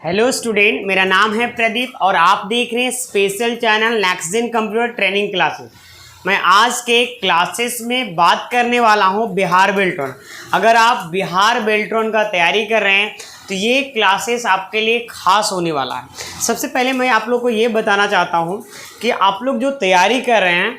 Hello student, मेरा नाम है प्रदीप और आप देख रहे हैं special channel next computer training classes. मैं आज के क्लासेस में बात करने वाला हूं बिहार बेल्ट्रॉन। अगर आप बिहार बेल्ट्रॉन का तैयारी कर रहे हैं तो ये क्लासेस आपके लिए खास होने वाला है। सबसे पहले मैं आप लोग को ये बताना चाहता हूं कि आप लोग जो तैयारी कर रहे हैं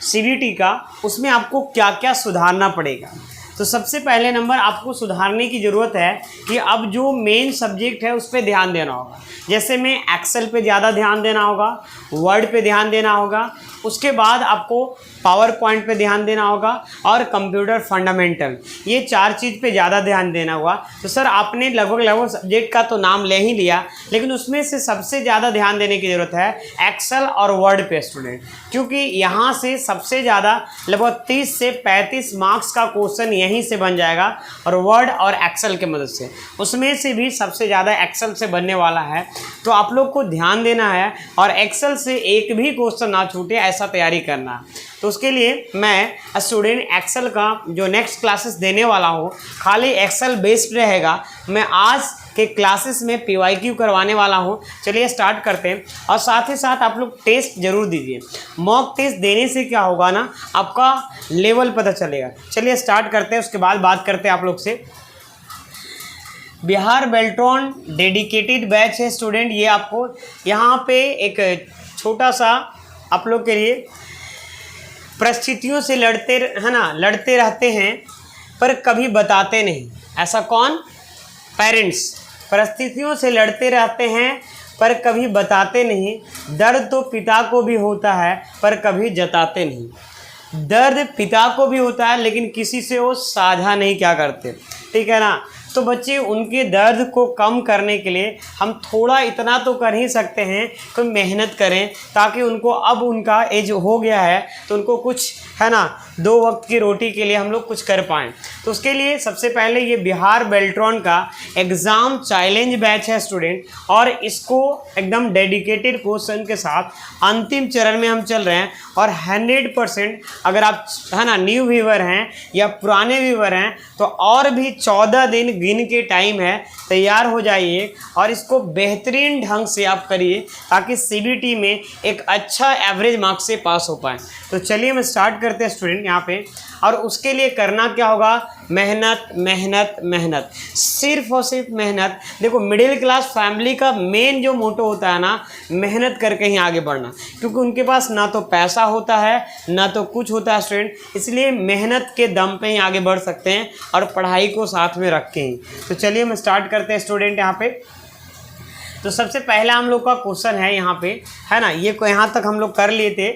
सीबीटी का, उसमें आपको क्या क्या सुधारना पड़ेगा। तो सबसे पहले नंबर आपको सुधारने की ज़रूरत है कि अब जो मेन सब्जेक्ट है उस पर ध्यान देना होगा। जैसे में एक्सेल पे ज़्यादा ध्यान देना होगा, वर्ड पे ध्यान देना होगा, उसके बाद आपको पावर पॉइंट पे ध्यान देना होगा और कंप्यूटर फंडामेंटल, ये चार चीज़ पे ज़्यादा ध्यान देना होगा। तो सर आपने लगभग सब्जेक्ट का तो नाम ले ही लिया, लेकिन उसमें से सबसे ज़्यादा ध्यान देने की ज़रूरत है एक्सेल और वर्ड पे स्टूडेंट, क्योंकि यहाँ से सबसे ज़्यादा लगभग 30 से 35 मार्क्स का क्वेश्चन यहीं से बन जाएगा और वर्ड और एक्सेल के मदद से, उसमें से भी सबसे ज़्यादा एक्सेल से बनने वाला है। तो आप लोग को ध्यान देना है और एक्सेल से एक भी क्वेश्चन ना छूटे, ऐसा तैयारी करना है। तो उसके लिए मैं स्टूडेंट एक्सेल का जो नेक्स्ट क्लासेस देने वाला हूँ खाली एक्सेल बेस्ड रहेगा। मैं आज के क्लासेस में PYQ करवाने वाला हूँ। चलिए स्टार्ट करते हैं और साथ ही साथ आप लोग टेस्ट जरूर दीजिए। मॉक टेस्ट देने से क्या होगा ना, आपका लेवल पता चलेगा। चलिए स्टार्ट करते हैं, उसके बाद बात करते हैं आप लोग से। बिहार बेल्ट्रॉन डेडिकेटेड बैच है स्टूडेंट। ये आपको यहाँ पे एक छोटा सा आप लोग के लिए परिस्थितियों से लड़ते रहते हैं पर कभी बताते नहीं। ऐसा कौन? पेरेंट्स परिस्थितियों से लड़ते रहते हैं पर कभी बताते नहीं। दर्द तो पिता को भी होता है पर कभी जताते नहीं। दर्द पिता को भी होता है लेकिन किसी से वो साझा नहीं क्या करते, ठीक है ना। तो बच्चे उनके दर्द को कम करने के लिए हम थोड़ा इतना तो कर ही सकते हैं कि मेहनत करें, ताकि उनको अब उनका एज हो गया है तो उनको कुछ है ना 2 वक्त की रोटी के लिए हम लोग कुछ कर पाएँ। तो उसके लिए सबसे पहले ये बिहार बेल्ट्रॉन का एग्ज़ाम चैलेंज बैच है स्टूडेंट, और इसको एकदम डेडिकेटेड क्वेश्चन के साथ अंतिम चरण में हम चल रहे हैं। और 100% अगर आप है ना न्यू व्यूवर हैं या पुराने व्यूवर हैं तो और भी 14 दिन गिन के टाइम है, तैयार हो जाइए और इसको बेहतरीन ढंग से आप करिए ताकि सीबीटी में एक अच्छा एवरेज मार्क्स से पास हो पाए। तो चलिए मैं स्टार्ट करते हैं स्टूडेंट यहाँ पे। और उसके लिए करना क्या होगा? मेहनत मेहनत मेहनत, सिर्फ और सिर्फ मेहनत। देखो मिडिल क्लास फैमिली का मेन जो मोटो होता है ना, मेहनत करके ही आगे बढ़ना, क्योंकि उनके पास ना तो पैसा होता है ना तो कुछ होता है स्टूडेंट, इसलिए मेहनत के दम पे ही आगे बढ़ सकते हैं और पढ़ाई को साथ में रख के ही। तो चलिए मैं स्टार्ट करते हैं स्टूडेंट यहाँ पे। तो सबसे पहला हम लोग का क्वेश्चन है यहाँ पे, है ना, ये को यहाँ तक हम लोग कर लिए थे।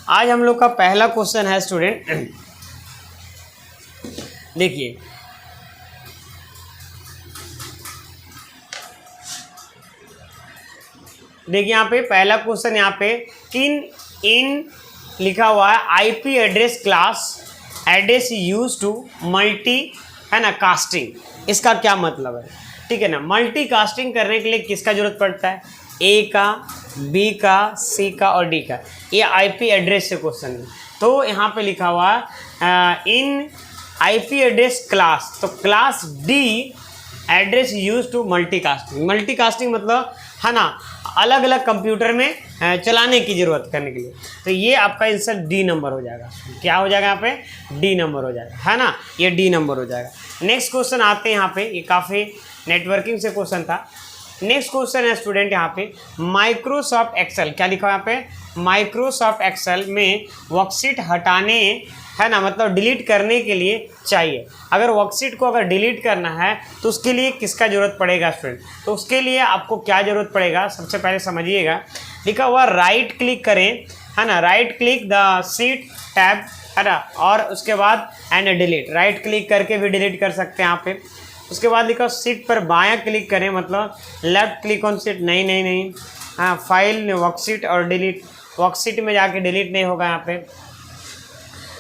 आज हम लोग का पहला क्वेश्चन है स्टूडेंट, देखिए यहाँ पे पहला क्वेश्चन यहाँ पे इन लिखा हुआ है IP address class address use to multi, है ना, कास्टिंग। इसका क्या मतलब है? ठीक है ना, मल्टी कास्टिंग करने के लिए किसका जरूरत पड़ता है? ए का, बी का, सी का और डी का। ये आईपी एड्रेस से क्वेश्चन है। तो यहाँ पे लिखा हुआ है इन आईपी एड्रेस क्लास, तो class D address use to multicasting. Multicasting मतलब है ना अलग अलग कंप्यूटर में चलाने की ज़रूरत करने के लिए। तो ये आपका आंसर डी नंबर हो जाएगा। क्या हो जाएगा यहाँ पे? डी नंबर हो जाएगा, है ना, ये डी नंबर हो जाएगा। नेक्स्ट क्वेश्चन आते हैं यहाँ पे, ये काफ़ी नेटवर्किंग से क्वेश्चन था। नेक्स्ट क्वेश्चन है स्टूडेंट यहाँ पे माइक्रोसॉफ्ट एक्सेल। क्या लिखा है यहाँ पे? माइक्रोसॉफ्ट एक्सेल में वर्कशीट हटाने, है ना, मतलब डिलीट करने के लिए चाहिए। अगर वर्कशीट को अगर डिलीट करना है तो उसके लिए किसका ज़रूरत पड़ेगा स्टूडेंट? तो उसके लिए आपको क्या ज़रूरत पड़ेगा, सबसे पहले समझिएगा। लिखा हुआ राइट क्लिक करें, है ना, right click the sheet tab, है ना, और उसके बाद एंड डिलीट। राइट क्लिक करके भी डिलीट कर सकते हैं यहाँ पे। उसके बाद लिखा सीट पर बायां क्लिक करें, मतलब लेफ्ट क्लिक ऑन सीट, नहीं, हाँ, फाइल वर्कशीट और डिलीट। वर्कशीट में जाके डिलीट नहीं होगा यहाँ पे,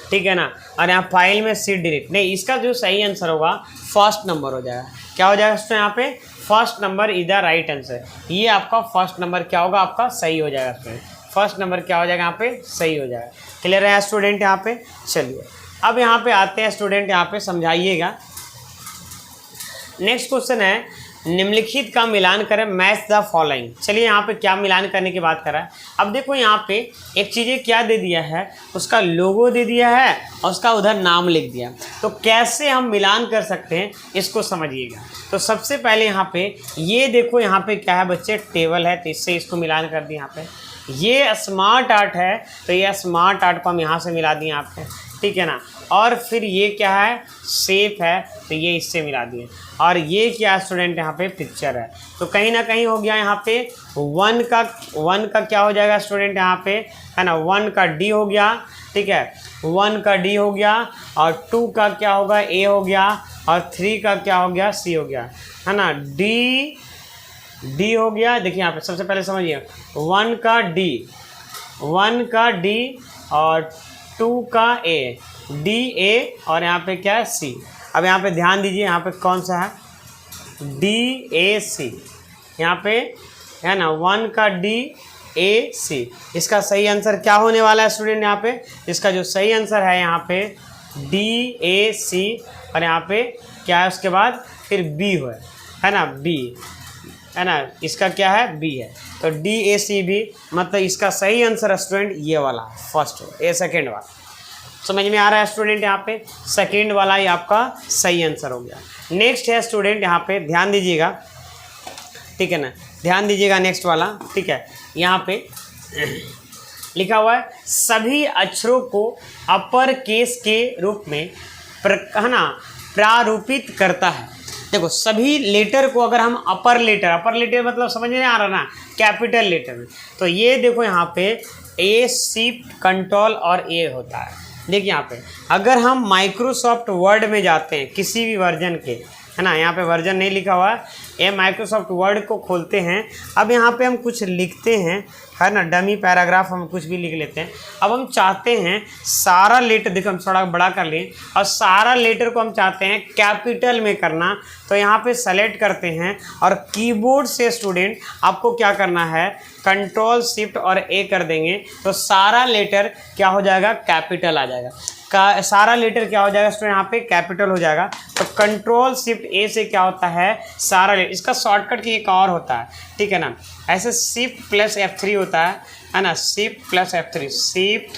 ठीक है ना, और यहाँ फाइल में सीट डिलीट नहीं। इसका जो सही आंसर होगा फर्स्ट नंबर हो जाएगा। क्या हो जाएगा इसमें? यहाँ पे first number is the right answer. ये आपका फर्स्ट नंबर क्या होगा? आपका सही हो जाएगा इसमें। फर्स्ट नंबर क्या हो जाएगा यहाँ पे? सही हो जाएगा। क्लियर है स्टूडेंट यहाँ पे? चलिए अब यहाँ पे आते हैं स्टूडेंट, यहाँ पे समझाइएगा। नेक्स्ट क्वेश्चन है निम्नलिखित का मिलान करें, मैच द फॉलोइंग। चलिए यहाँ पे क्या मिलान करने की बात कर रहा है। अब देखो यहाँ पे एक चीज़ें क्या दे दिया है, उसका लोगो दे दिया है और उसका उधर नाम लिख दिया। तो कैसे हम मिलान कर सकते हैं इसको समझिएगा। तो सबसे पहले यहाँ पे ये देखो, यहाँ पे क्या है बच्चे, टेबल है, तो इससे इसको मिलान कर दिए। यहाँ पे ये स्मार्ट आर्ट है, तो ये स्मार्ट आर्ट को हम यहाँ से मिला दिए यहाँ पे, ठीक है ना। और फिर ये क्या है, शेप है, तो ये इससे मिला दिए। और ये क्या स्टूडेंट यहाँ पे पिक्चर है, तो कहीं ना कहीं हो गया यहाँ पे वन का क्या हो जाएगा स्टूडेंट यहाँ पे, है ना, 1 का डी हो गया, ठीक है, 1 का डी हो गया, और 2 का क्या होगा, ए हो गया, और 3 का क्या हो गया, सी हो गया, है ना, डी हो गया। देखिए यहाँ पे सबसे पहले समझिए, 1 का डी और 2 का ए, डी ए, और यहाँ पे क्या है, सी। अब यहाँ पे ध्यान दीजिए, यहाँ पे कौन सा है, डी ए सी, यहाँ पे है ना, 1 का डी ए सी। इसका सही आंसर क्या होने वाला है स्टूडेंट, यहाँ पे इसका जो सही आंसर है यहाँ पे डी ए सी, और यहाँ पे क्या है उसके बाद फिर बी है ना, बी है ना, इसका क्या है, बी है। तो डी ए सी भी, मतलब इसका सही आंसर स्टूडेंट ये वाला फर्स्ट ए, सेकेंड वाला। समझ में आ रहा है स्टूडेंट, यहाँ पे सेकेंड वाला ही आपका सही आंसर हो गया। नेक्स्ट है स्टूडेंट, यहाँ पे ध्यान दीजिएगा, ठीक है ना, ध्यान दीजिएगा नेक्स्ट वाला, ठीक है। यहाँ पे लिखा हुआ है सभी अक्षरों को अपर केस के रूप में है ना प्रारूपित करता है। देखो सभी लेटर को अगर हम अपर लेटर मतलब समझ में आ रहा ना, कैपिटल लेटर में, तो ये देखो यहाँ पे ए, शिफ्ट, कंट्रोल और ए होता है। देखिए यहाँ पे अगर हम माइक्रोसॉफ्ट वर्ड में जाते हैं किसी भी वर्जन के, है ना, यहाँ पे वर्जन नहीं लिखा हुआ है, ये माइक्रोसॉफ्ट वर्ड को खोलते हैं। अब यहाँ पे हम कुछ लिखते हैं, है ना, डमी पैराग्राफ हम कुछ भी लिख लेते हैं। अब हम चाहते हैं सारा लेटर, देखो हम थोड़ा बड़ा कर लिए, और सारा लेटर को हम चाहते हैं कैपिटल में करना, तो यहाँ पे सेलेक्ट करते हैं और कीबोर्ड से स्टूडेंट आपको क्या करना है, कंट्रोल शिफ्ट और ए कर देंगे, तो सारा लेटर क्या हो जाएगा, कैपिटल आ जाएगा। सारा लेटर क्या हो जाएगा स्टूडेंट, यहाँ पे कैपिटल हो जाएगा। तो कंट्रोल शिफ्ट ए से क्या होता है, सारा लेटर, इसका शॉर्टकट की एक और होता है, ठीक है ना, ऐसे शिफ्ट प्लस F3 होता है ना, shift plus F3, shift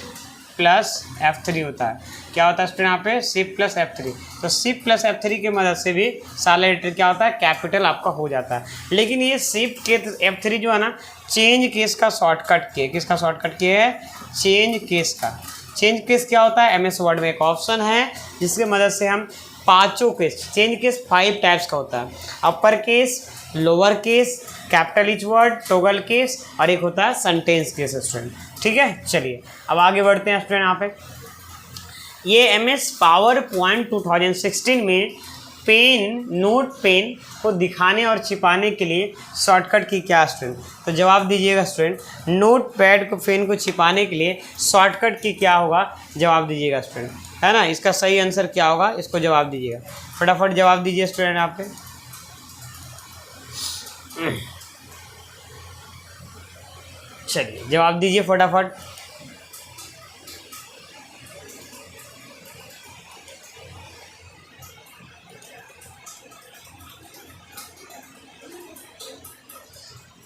plus F3 होता है। क्या होता है स्टूडेंट यहाँ पे, शिफ्ट प्लस F3। तो शिफ्ट प्लस F3 की मदद से भी सारा लेटर क्या होता है, कैपिटल आपका हो जाता है। लेकिन ये शिफ्ट के F3 जो है ना, चेंज केस का शॉर्टकट की है। किसका शॉर्टकट की है, चेंज केस का। चेंज केस क्या होता है, MS वर्ड में एक ऑप्शन है जिसकी मदद से हम पांचों केस, चेंज केस 5 टाइप्स का होता है, upper case, lower case, capital etch word, toggle case, और एक होता है सेंटेंस केस स्टूडेंट, ठीक है। चलिए अब आगे बढ़ते हैं स्टूडेंट। यहाँ पे ये MS पावर पॉइंट 2016 में नोट पेन को दिखाने और छिपाने के लिए शॉर्टकट की क्या स्टूडेंट, तो जवाब दीजिएगा स्टूडेंट, नोट पैड को पेन को छिपाने के लिए शॉर्टकट की क्या होगा, जवाब दीजिएगा स्टूडेंट, है ना। इसका सही आंसर क्या होगा, इसको जवाब दीजिएगा, फटाफट जवाब दीजिए स्टूडेंट यहाँ पे। चलिए जवाब दीजिए फटाफट।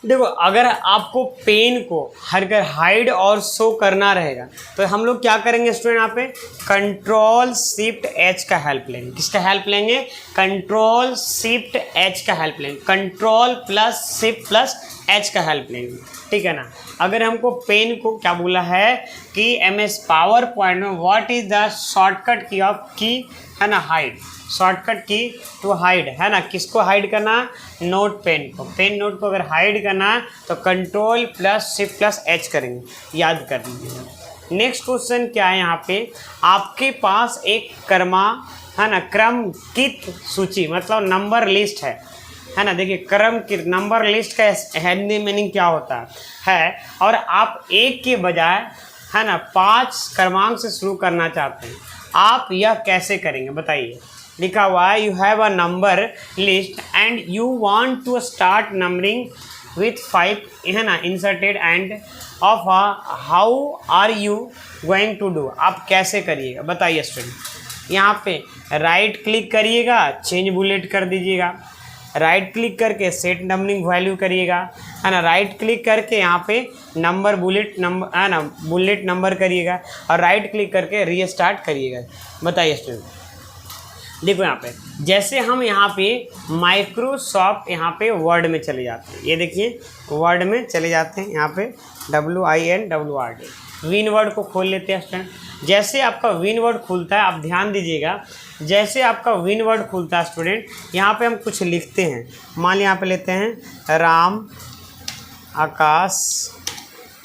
देखो अगर आपको पेन को हर हाइड और शो करना रहेगा तो हम लोग क्या करेंगे स्टूडेंट, यहाँ पे कंट्रोल शिफ्ट एच का हेल्प लेंगे। किसका हेल्प लेंगे, कंट्रोल शिफ्ट एच का हेल्प लेंगे, control plus shift plus H का हेल्प लेंगे, ठीक है ना। अगर हमको पेन को क्या बोला है कि MS पावर पॉइंट में व्हाट इज द शॉर्टकट की ऑफ की, है ना, हाइड, शॉर्टकट की टू हाइड, है ना, किसको हाइड करना, नोट पेन को। पेन नोट को अगर हाइड करना है तो control plus shift plus H करेंगे, याद कर लीजिएगा। नेक्स्ट क्वेश्चन क्या है, यहाँ पे आपके पास एक है ना क्रमकित सूची, मतलब नंबर लिस्ट है ना। देखिए क्रम की नंबर लिस्ट का हिंदी मीनिंग क्या होता है, और आप एक के बजाय, है ना, 5 क्रमांक से शुरू करना चाहते हैं, आप यह कैसे करेंगे बताइए। लिखा हुआ है you have a number list and you want to start numbering with 5, है ना, inserted end of how are you going to do, आप कैसे करिएगा बताइए स्टूडेंट। यहाँ पे राइट क्लिक करिएगा, चेंज बुलेट कर दीजिएगा, राइट क्लिक करके सेट नंबरिंग वैल्यू करिएगा, है ना। राइट क्लिक करके यहाँ पे नंबर बुलेट नंबर, है ना, बुलेट नंबर करिएगा और राइट क्लिक करके रीस्टार्ट करिएगा। बताइए स्टूडेंट, देखो यहाँ पे जैसे हम यहाँ पे माइक्रोसॉफ्ट यहाँ पे वर्ड में चले जाते हैं, ये देखिए वर्ड में चले जाते हैं, यहाँ पे WINWORD विन वर्ड को खोल लेते हैं स्टूडेंट। जैसे आपका विन वर्ड खुलता है, आप ध्यान दीजिएगा, जैसे आपका विन वर्ड खुलता है स्टूडेंट, यहाँ पे हम कुछ लिखते हैं। मान लिया यहाँ पे लेते हैं राम, आकाश,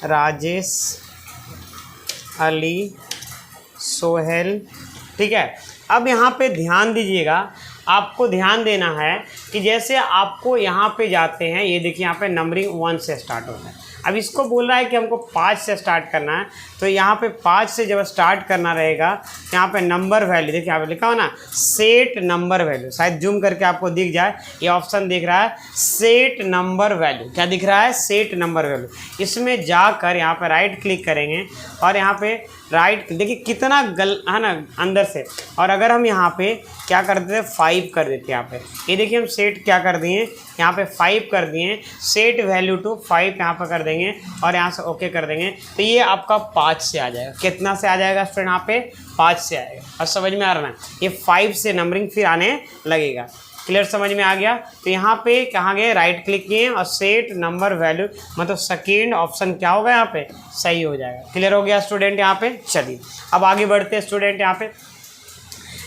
राजेश, अली, सोहेल, ठीक है। अब यहाँ पे ध्यान दीजिएगा, आपको ध्यान देना है कि जैसे आपको यहाँ पे जाते हैं, ये देखिए यहाँ पे नंबरिंग 1 से स्टार्ट होता है। अब इसको बोल रहा है कि हमको 5 से स्टार्ट करना है, तो यहाँ पे 5 से जब स्टार्ट करना रहेगा, यहाँ पे नंबर वैल्यू देखिए, यहाँ पे लिखा हो ना सेट नंबर वैल्यू, शायद जूम करके आपको दिख जाए, ये ऑप्शन दिख रहा है सेट नंबर वैल्यू। क्या दिख रहा है? Set number value. इसमें जाकर यहाँ पे राइट क्लिक करेंगे और यहाँ पे राइट देखिए कितना है ना अंदर से, और अगर हम यहाँ पे क्या कर देते हैं 5 कर देते हैं यहाँ पे, ये देखिए हम सेट क्या कर दिए, यहाँ पे 5 कर दिए, सेट वैल्यू टू 5 यहाँ पर कर देंगे और यहाँ से ओके कर देंगे, तो ये आपका 5 से आ जाएगा। कितना से आ जाएगा स्टूडेंट? यहाँ पे 5 से आएगा। और समझ में आ रहा है, ये 5 से नंबरिंग फिर आने लगेगा। क्लियर, समझ में आ गया? तो यहाँ पे कहाँ गए, राइट क्लिक किए और सेट नंबर वैल्यू, मतलब सेकेंड ऑप्शन क्या होगा यहाँ पे सही हो जाएगा। क्लियर हो गया स्टूडेंट? यहाँ पे चलिए अब आगे बढ़ते हैं स्टूडेंट। यहाँ पे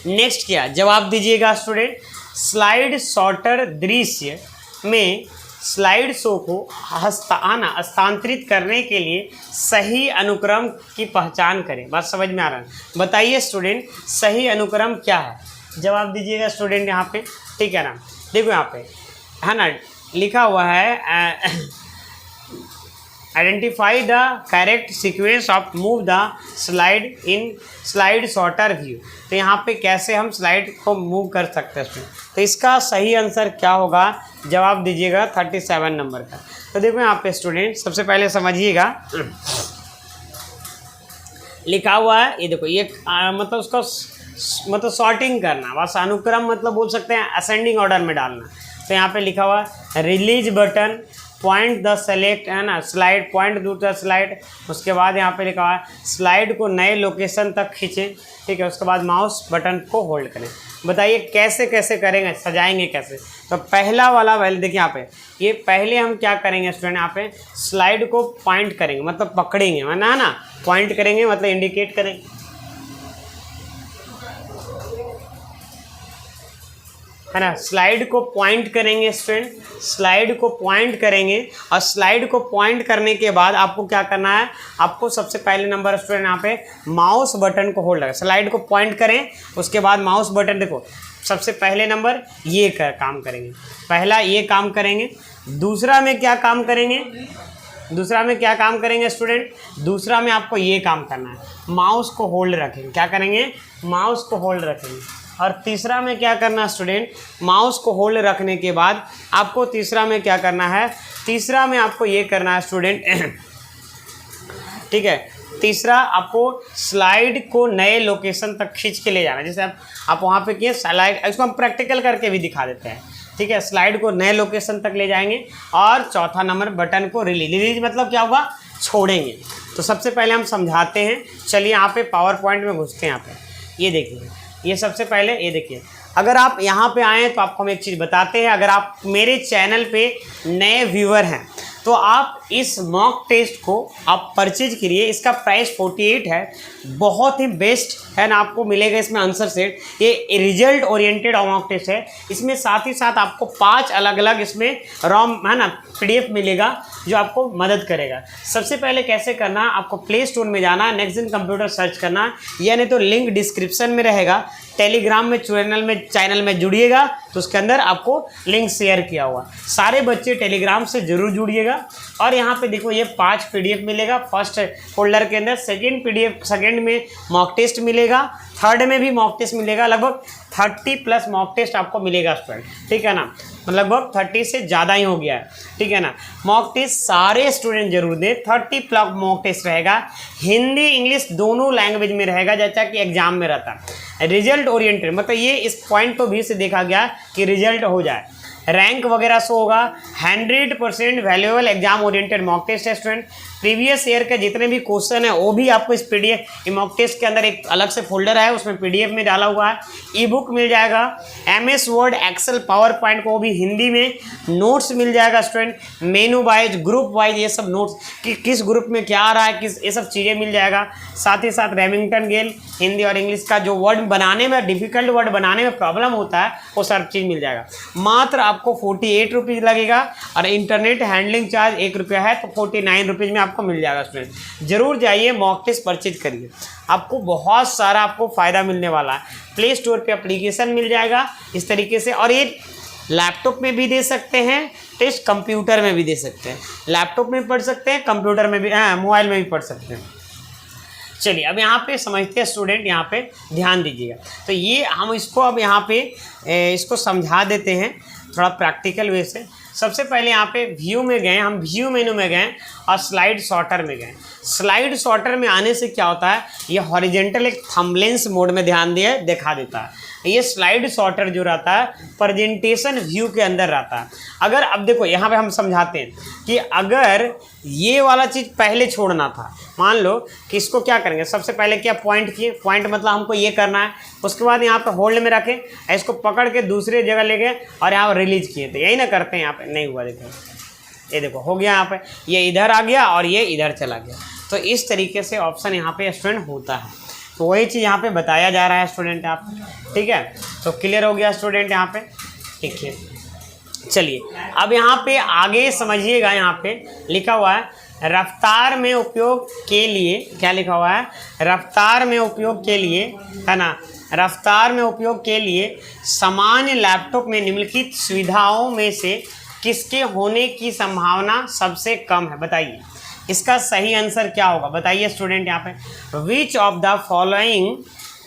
नेक्स्ट क्या जवाब दीजिएगा स्टूडेंट। स्लाइड शॉर्टर दृश्य में स्लाइड शो को हस्तांतरित करने के लिए सही अनुक्रम की पहचान करें। बात समझ में आ रहा है? बताइए स्टूडेंट, सही अनुक्रम क्या है? जवाब दीजिएगा स्टूडेंट यहाँ पे, ठीक है ना। देखो यहाँ पे है ना लिखा हुआ है identify the correct sequence of move the slide in slide shorter view. तो यहाँ पे कैसे हम स्लाइड को मूव कर सकते हैं उसमें, तो इसका सही आंसर क्या होगा? जवाब दीजिएगा 37 नंबर का। तो देखो यहाँ पे स्टूडेंट सबसे पहले समझिएगा, लिखा हुआ है ये देखो, ये मतलब उसको मतलब सॉर्टिंग करना, बस अनुक्रम मतलब बोल सकते हैं असेंडिंग ऑर्डर में डालना। तो यहाँ पे लिखा हुआ है release button, point the select, है ना, slide, point two the slide. उसके बाद यहाँ पे लिखा हुआ है स्लाइड को नए लोकेशन तक खींचें, ठीक है। उसके बाद माउस बटन को होल्ड करें। बताइए कैसे कैसे करेंगे, सजाएंगे कैसे? तो पहला वाला वैल्यू देखिए यहाँ पे, ये पहले हम क्या करेंगे स्टूडेंट, यहाँ पे स्लाइड को पॉइंट करेंगे, मतलब पकड़ेंगे, है ना, पॉइंट करेंगे मतलब इंडिकेट करेंगे, है ना। स्लाइड को पॉइंट करेंगे स्टूडेंट, स्लाइड को पॉइंट करेंगे और स्लाइड को पॉइंट करने के बाद आपको क्या करना है, आपको सबसे पहले नंबर स्टूडेंट यहाँ पे माउस बटन को होल्ड करें। स्लाइड को पॉइंट करें, उसके बाद माउस बटन, देखो सबसे पहले नंबर ये काम करेंगे, पहला ये काम करेंगे। दूसरा में क्या काम करेंगे, दूसरा में क्या काम करेंगे स्टूडेंट? दूसरा में आपको ये काम करना है, माउस को होल्ड रखेंगे। क्या करेंगे? माउस को होल्ड रखेंगे। और तीसरा में क्या करना स्टूडेंट? माउस को होल्ड रखने के बाद आपको तीसरा में क्या करना है? तीसरा में आपको ये करना है स्टूडेंट ठीक है, तीसरा आपको स्लाइड को नए लोकेशन तक खींच के ले जाना है। जैसे आप वहाँ पे किए स्लाइड, इसको हम प्रैक्टिकल करके भी दिखा देते हैं, ठीक है। स्लाइड को नए लोकेशन तक ले जाएंगे और चौथा नंबर बटन को रिलीज मतलब क्या होगा? छोड़ेंगे। तो सबसे पहले हम समझाते हैं, चलिए यहाँ पे पावर पॉइंट में घुसते हैं। यहाँ पे ये देखिए, ये सबसे पहले ये देखिए, अगर आप यहाँ पे आए तो आपको हम एक चीज़ बताते हैं, अगर आप मेरे चैनल पे नए व्यूअर हैं तो आप इस मॉक टेस्ट को आप परचेज करिए। इसका प्राइस 48 है, बहुत ही बेस्ट है ना, आपको मिलेगा इसमें आंसर सेट। ये रिजल्ट ओरिएंटेड मॉक टेस्ट है, इसमें साथ ही साथ आपको 5 अलग अलग इसमें रॉम है ना PDF मिलेगा जो आपको मदद करेगा। सबसे पहले कैसे करना, आपको प्ले स्टोर में जाना, नेक्स्ट जेन कंप्यूटर सर्च करना, या नहीं तो लिंक डिस्क्रिप्शन में रहेगा। टेलीग्राम में चैनल में जुड़िएगा तो उसके अंदर आपको लिंक शेयर किया हुआ। सारे बच्चे टेलीग्राम से जरूर जुड़िएगा। और यहाँ पे देखो ये 5 PDF मिलेगा फर्स्ट फोल्डर के अंदर, सेकेंड में मॉक टेस्ट मिलेगा, थर्ड में भी मॉक टेस्ट मिलेगा। लगभग 30+ मॉक टेस्ट आपको मिलेगा स्टूडेंट, ठीक है ना, लगभग 30 से ज़्यादा ही हो गया है, ठीक है ना। मॉक टेस्ट सारे स्टूडेंट जरूर दें, 30+ मॉक टेस्ट रहेगा, हिंदी इंग्लिश दोनों लैंग्वेज में रहेगा जैसा कि एग्जाम में रहता है। रिजल्ट ओरिएंटेड मतलब ये इस पॉइंट को भी से देखा गया कि रिजल्ट हो जाए, रैंक वगैरह शो होगा। 100% valuable exam oriented mock test है स्टूडेंट। प्रीवियस ईयर के जितने भी क्वेश्चन है वो भी आपको इस पीडीएफ मॉक टेस्ट के अंदर एक अलग से फोल्डर है, उसमें पीडीएफ में डाला हुआ है। ई बुक मिल जाएगा, MS Word, Excel, PowerPoint को भी हिंदी में, नोट्स मिल जाएगा student, menu wise, group wise, ये सब नोट्स कि किस ग्रुप में क्या आ रहा है, किस, ये सब चीज़ें मिल जाएगा। साथ ही साथ रेमिंगटन स्केल हिंदी और इंग्लिश का जो वर्ड बनाने में, डिफिकल्ट वर्ड बनाने में प्रॉब्लम होता है, वो सब चीज़ मिल जाएगा। मात्र आपको 48 रुपीज़ लगेगा और इंटरनेट हैंडलिंग चार्ज 1 रुपया है, तो 49 रुपीज़ में आपको मिल जाएगा स्टूडेंट। जरूर जाइए, मॉक टेस्ट परचेज करिए, आपको बहुत सारा आपको फ़ायदा मिलने वाला है। प्ले स्टोर पे एप्लीकेशन मिल जाएगा इस तरीके से, और ये लैपटॉप में भी दे सकते हैं टेस्ट, कंप्यूटर में भी दे सकते हैं। लैपटॉप में पढ़ सकते हैं, कंप्यूटर में भी, मोबाइल में भी पढ़ सकते हैं। चलिए अब यहाँ पे समझते हैं स्टूडेंट, यहाँ पे ध्यान दीजिएगा। तो ये हम इसको अब यहाँ पे इसको समझा देते हैं थोड़ा प्रैक्टिकल वे से। सबसे पहले यहाँ पे व्यू में गए, हम व्यू मेनू में गए और स्लाइड सॉर्टर में गए। स्लाइड सॉर्टर में आने से क्या होता है, ये हॉरिजेंटल एक थंबनेल्स मोड में ध्यान दिए दिखा देता है। ये स्लाइड सॉर्टर जो रहता है प्रेजेंटेशन व्यू के अंदर रहता है। अगर अब देखो यहाँ पे हम समझाते हैं कि अगर ये वाला चीज़ पहले छोड़ना था, मान लो कि इसको क्या करेंगे, सबसे पहले क्या पॉइंट किए, पॉइंट मतलब हमको ये करना है, उसके बाद यहाँ पे होल्ड में रखें, इसको पकड़ के दूसरे जगह ले गए और यहाँ पर रिलीज किए, तो यही ना करते हैं। यहाँ पे नहीं हुआ, देखो ये देखो हो गया, यहाँ पे ये इधर आ गया और ये इधर चला गया। तो इस तरीके से ऑप्शन यहाँ पे स्टूडेंट होता है, तो वही चीज़ यहाँ पे बताया जा रहा है स्टूडेंट आप, ठीक है। तो क्लियर हो गया स्टूडेंट यहाँ पे, ठीक है। चलिए अब यहाँ पे आगे समझिएगा, यहाँ पे लिखा हुआ है रफ्तार में उपयोग के लिए, क्या लिखा हुआ है, रफ्तार में उपयोग के लिए, है ना, रफ्तार में उपयोग के लिए सामान्य लैपटॉप में निम्नलिखित सुविधाओं में से किसके होने की संभावना सबसे कम है, बताइए। इसका सही आंसर क्या होगा, बताइए स्टूडेंट यहाँ पे। विच ऑफ द फॉलोइंग,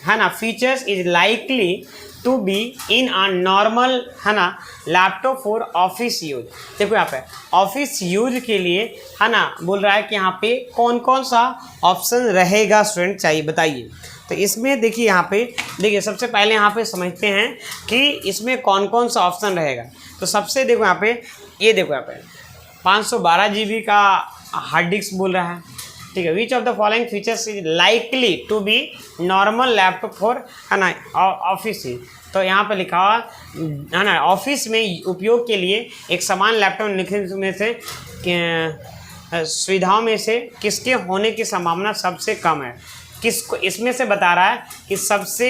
है ना, features is likely to be in a normal, है ना, लैपटॉप फॉर ऑफिस यूज। देखो यहाँ पे ऑफिस यूज के लिए, है ना, बोल रहा है कि यहाँ पे कौन कौन सा ऑप्शन रहेगा स्टूडेंट, चाहिए बताइए। तो इसमें देखिए, यहाँ पे देखिए, सबसे पहले यहाँ पे समझते हैं कि इसमें कौन कौन सा ऑप्शन रहेगा। तो सबसे देखो यहाँ पे, ये देखो यहाँ पे 512 GB का हार्ड डिस्क बोल रहा है, ठीक है। Which of the following features is likely to be normal laptop for, है ना, ऑफिस। तो यहाँ पे लिखा हुआ है ना, ऑफिस में उपयोग के लिए एक समान लैपटॉप लिखने में से सुविधाओं में से किसके होने की संभावना सबसे कम है। किसको इसमें से बता रहा है कि सबसे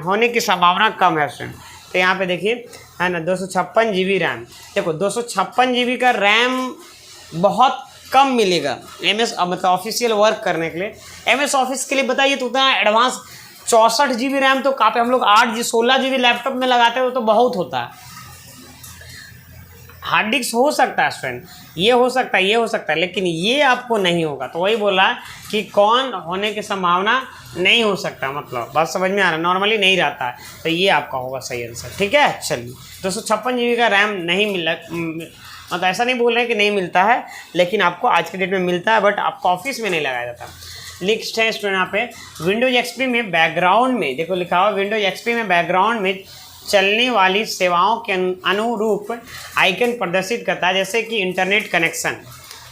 होने की संभावना कम है स्टूडेंट। तो यहाँ पे देखिए, है ना, 256 GB रैम। देखो 256 GB का रैम बहुत कम मिलेगा MS, मतलब ऑफिशियल वर्क करने के लिए। MS ऑफिस के लिए बताइए तो उतना एडवांस 64 GB रैम तो काफ़ी, हम लोग 16 GB लैपटॉप में लगाते हैं, वो तो बहुत होता है। हार्ड डिस्क हो सकता है स्टूडेंट, ये हो सकता है, ये हो सकता है, लेकिन ये आपको नहीं होगा। तो वही बोला कि कौन होने की संभावना नहीं हो सकता, मतलब बात समझ में आ रहा है, नॉर्मली नहीं रहता है। तो ये आपका होगा सही आंसर, ठीक है। चलिए 256 GB का रैम नहीं मिला, मतलब ऐसा नहीं बोल रहे हैं कि नहीं मिलता है, लेकिन आपको आज के डेट में मिलता है, बट आपको ऑफिस में नहीं लगाया जाता। लिस्ट है स्टूडेंट यहाँ पे, विंडोज एक्सपी में बैकग्राउंड में, देखो लिखा हुआ विंडोज एक्सपी में बैकग्राउंड में चलने वाली सेवाओं के अनुरूप आइकन प्रदर्शित करता है, जैसे कि इंटरनेट कनेक्शन,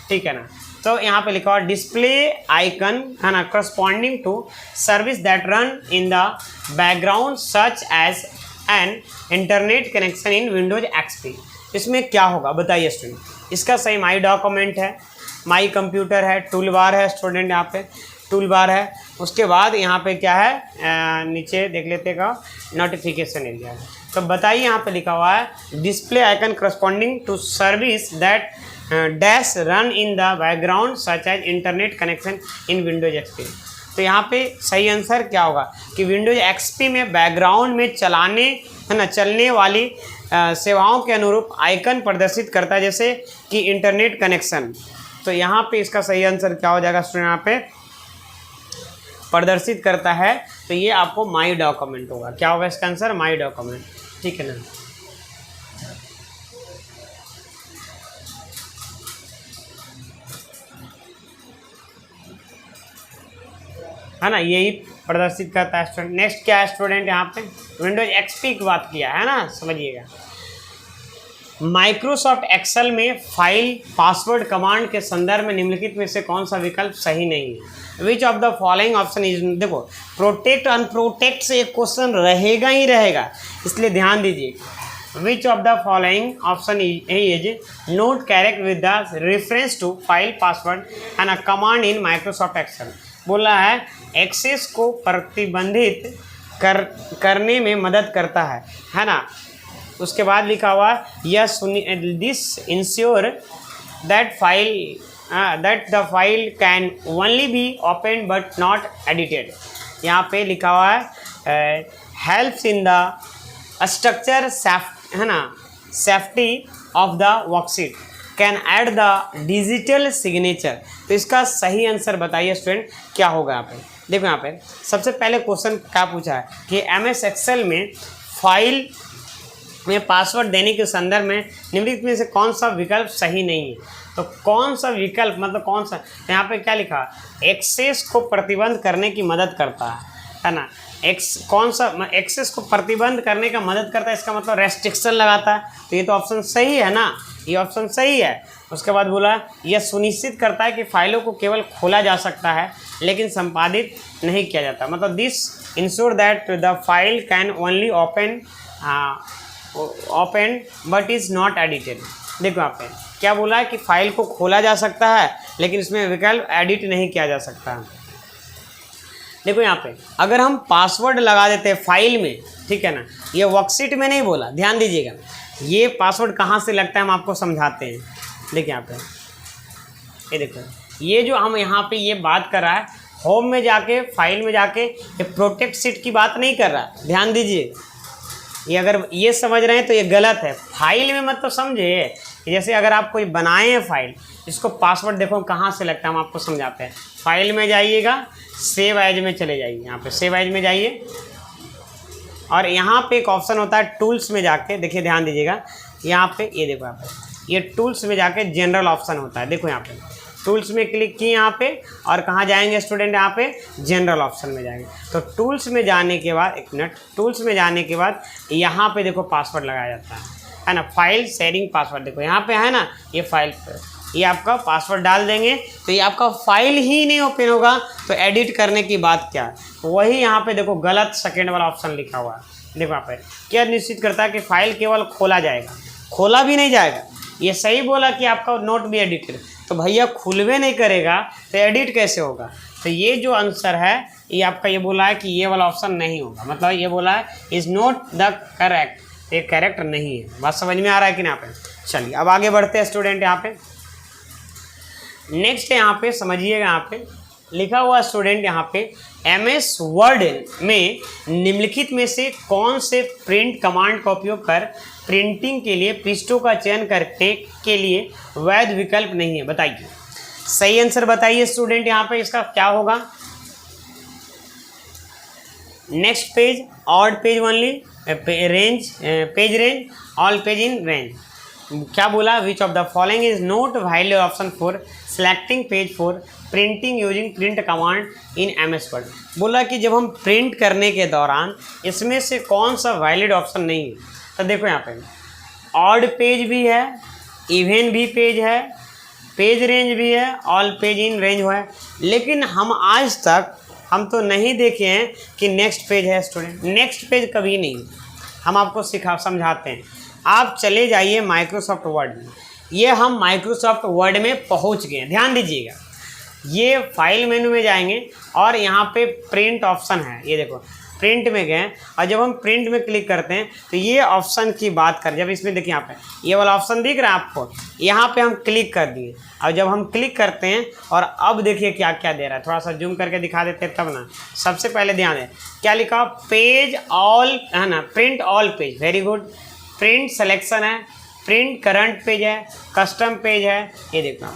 ठीक है ना। तो यहाँ पे लिखा हुआ डिस्प्ले आइकन, है ना, corresponding to service that run in the background such as an internet connection in Windows XP. इसमें क्या होगा बताइए स्टूडेंट। इसका सही माई डॉक्यूमेंट है, माई कंप्यूटर है, टूल बार है स्टूडेंट, यहाँ पे टूल बार है। उसके बाद यहाँ पे क्या है, नीचे देख लेते का नोटिफिकेशन एरिया है। तो बताइए यहाँ पे लिखा हुआ है display icon corresponding to service that dash run in the background such as internet connection in Windows XP. तो यहाँ पे सही आंसर क्या होगा कि विंडोज एक्सपी में बैकग्राउंड में चलाने, है ना, चलने वाली सेवाओं के अनुरूप आइकन प्रदर्शित करता है, जैसे कि इंटरनेट कनेक्शन। तो यहाँ पे इसका सही आंसर क्या हो जाएगा स्टूडेंट, यहाँ पे प्रदर्शित करता है, तो ये आपको माई डॉक्यूमेंट होगा। क्या होगा इसका आंसर, माई डॉक्यूमेंट, ठीक है ना। है ना, यही प्रदर्शित करता है स्टूडेंट। नेक्स्ट क्या है स्टूडेंट, यहाँ पे विंडोज एक्सपी की बात किया है ना, समझिएगा। माइक्रोसॉफ्ट एक्सेल में फाइल पासवर्ड कमांड के संदर्भ में निम्नलिखित में से कौन सा विकल्प सही नहीं है? Which of the following option is, देखो प्रोटेक्ट अनप्रोटेक्ट से एक क्वेश्चन रहेगा ही रहेगा, इसलिए ध्यान दीजिए। Which of the following option is not correct with the reference to file password and a command in Microsoft Excel. बोला है एक्सेस को प्रतिबंधित करने में मदद करता है ना। उसके बाद लिखा हुआ yes this ensure that the file can only be open but not edited. यहाँ पे लिखा हुआ है हेल्प्स इन द स्ट्रक्चर है ना safety of the worksheet can add the digital signature. तो इसका सही आंसर बताइए स्टूडेंट क्या होगा यहाँ पे। देखो यहाँ पे सबसे पहले क्वेश्चन क्या पूछा है कि एमएस एक्सेल में फाइल में पासवर्ड देने के संदर्भ में निम्नलिखित में से कौन सा विकल्प सही नहीं है। तो कौन सा विकल्प मतलब कौन सा, तो यहाँ पे क्या लिखा, एक्सेस को प्रतिबंध करने की मदद करता है ना। कौन सा एक्सेस को प्रतिबंध करने का मदद करता है, इसका मतलब रेस्ट्रिक्शन लगाता है, तो ये तो ऑप्शन सही है ना, ये ऑप्शन सही है। उसके बाद बोला यह सुनिश्चित करता है कि फाइलों को केवल खोला जा सकता है लेकिन संपादित नहीं किया जाता, मतलब this ensure that the file can only open but is not edited. देखो यहाँ पे क्या बोला है कि फाइल को खोला जा सकता है लेकिन इसमें विकल्प एडिट नहीं किया जा सकता है। देखो यहाँ पे अगर हम पासवर्ड लगा देते हैं फाइल में, ठीक है ना, ये वर्कशीट में नहीं बोला, ध्यान दीजिएगा, ये पासवर्ड कहाँ से लगता है हम आपको समझाते हैं। देखिए यहाँ पे ये देखो, ये जो हम यहाँ पे ये बात कर रहा है होम में जाके फाइल में जाके, ये प्रोटेक्ट सीट की बात नहीं कर रहा, ध्यान दीजिए। ये अगर ये समझ रहे हैं तो ये गलत है, फाइल में मत तो समझे। जैसे अगर आप कोई बनाए हैं फाइल, इसको पासवर्ड देखो कहाँ से लगता है हम आपको समझाते हैं। फाइल में जाइएगा, सेव एज में चले जाइए, यहाँ पे सेव एज में जाइए और यहाँ पे एक ऑप्शन होता है टूल्स में जाके, देखिए ध्यान दीजिएगा, यहाँ पे ये देखो यहाँ पे ये टूल्स में जाके जनरल ऑप्शन होता है। देखो यहाँ पे टूल्स में क्लिक किए यहाँ पे और कहाँ जाएंगे स्टूडेंट, यहाँ पे जनरल ऑप्शन में जाएंगे। तो टूल्स में जाने के बाद, एक मिनट, टूल्स में जाने के बाद यहाँ पे देखो पासवर्ड लगाया जाता है ना, फाइल शेयरिंग पासवर्ड। देखो यहाँ पे है ना, ये फाइल पर ये आपका पासवर्ड डाल देंगे तो ये आपका फाइल ही नहीं ओपन होगा, तो एडिट करने की बात क्या है। वही यहाँ पे देखो गलत सेकेंड वाला ऑप्शन लिखा हुआ है। देखो यहाँ पे क्या निश्चित करता है कि फाइल केवल खोला जाएगा, खोला भी नहीं जाएगा। ये सही बोला कि आपका नोट भी एडिटेड, तो भैया खुलवे नहीं करेगा तो एडिट कैसे होगा। तो ये जो आंसर है ये आपका ये बोला है कि ये वाला ऑप्शन नहीं होगा, मतलब ये बोला है इज़ नॉट द करेक्ट, ये करेक्ट नहीं है। बात समझ में आ रहा है कि ना यहाँ पे। चलिए अब आगे बढ़ते हैं स्टूडेंट। यहाँ पे नेक्स्ट यहाँ पे समझिएगा, यहाँ पे लिखा हुआ स्टूडेंट, यहाँ पे एमएस वर्ड में निम्नलिखित में से कौन से प्रिंट कमांड का उपयोग कर प्रिंटिंग के लिए पृष्ठों का चयन करने के लिए वैध विकल्प नहीं है, बताइए। सही आंसर बताइए स्टूडेंट, यहाँ पे इसका क्या होगा। Next page, odd page only, range, page range, all page in range. क्या बोला, which of the following is note valid option for selecting page for printing using print command in MS word. बोला कि जब हम print करने के दौरान इसमें से कौन सा वैलिड ऑप्शन नहीं है। तो देखो यहाँ पे ऑड पेज भी है, इवन भी पेज है, पेज रेंज भी है, ऑल पेज इन रेंज है, लेकिन हम आज तक हम तो नहीं देखे हैं कि नेक्स्ट पेज है स्टूडेंट। नेक्स्ट पेज कभी नहीं, हम आपको समझाते हैं। आप चले जाइए माइक्रोसॉफ्ट वर्ड में, ये हम माइक्रोसॉफ्ट वर्ड में पहुंच गए हैं, ध्यान दीजिएगा। ये फाइल मेनू में जाएंगे और यहाँ पे प्रिंट ऑप्शन है, ये देखो प्रिंट में गए और जब हम प्रिंट में क्लिक करते हैं तो ये ऑप्शन की बात करें, जब इसमें देखिए यहाँ पे ये वाला ऑप्शन दिख रहा है आपको, यहाँ पे हम क्लिक कर दिए और जब हम क्लिक करते हैं और अब देखिए क्या क्या दे रहा है, थोड़ा सा जूम करके दिखा देते हैं तब ना। सबसे पहले ध्यान दें क्या लिखा, पेज ऑल है ना, print all page, very good. Print selection है, प्रिंट करंट पेज है, कस्टम पेज है, ये देखना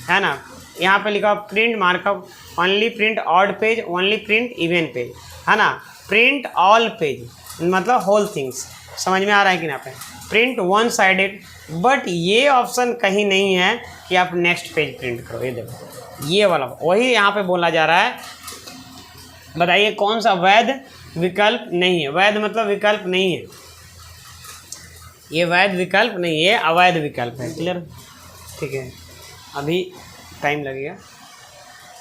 है ना। यहाँ पे लिखा print markup, only print odd page, only print even page, है ना। प्रिंट ऑल पेज मतलब होल थिंग्स, समझ में आ रहा है कि ना पे। प्रिंट वन साइडेड, बट ये ऑप्शन कहीं नहीं है कि आप नेक्स्ट पेज प्रिंट करो। ये देखो ये वाला वही यहाँ पे बोला जा रहा है। बताइए कौन सा वैध विकल्प नहीं है। वैध मतलब विकल्प नहीं है। ये वैध विकल्प नहीं, ये अवैध विकल्प है। क्लियर? ठीक है, अभी टाइम लगेगा।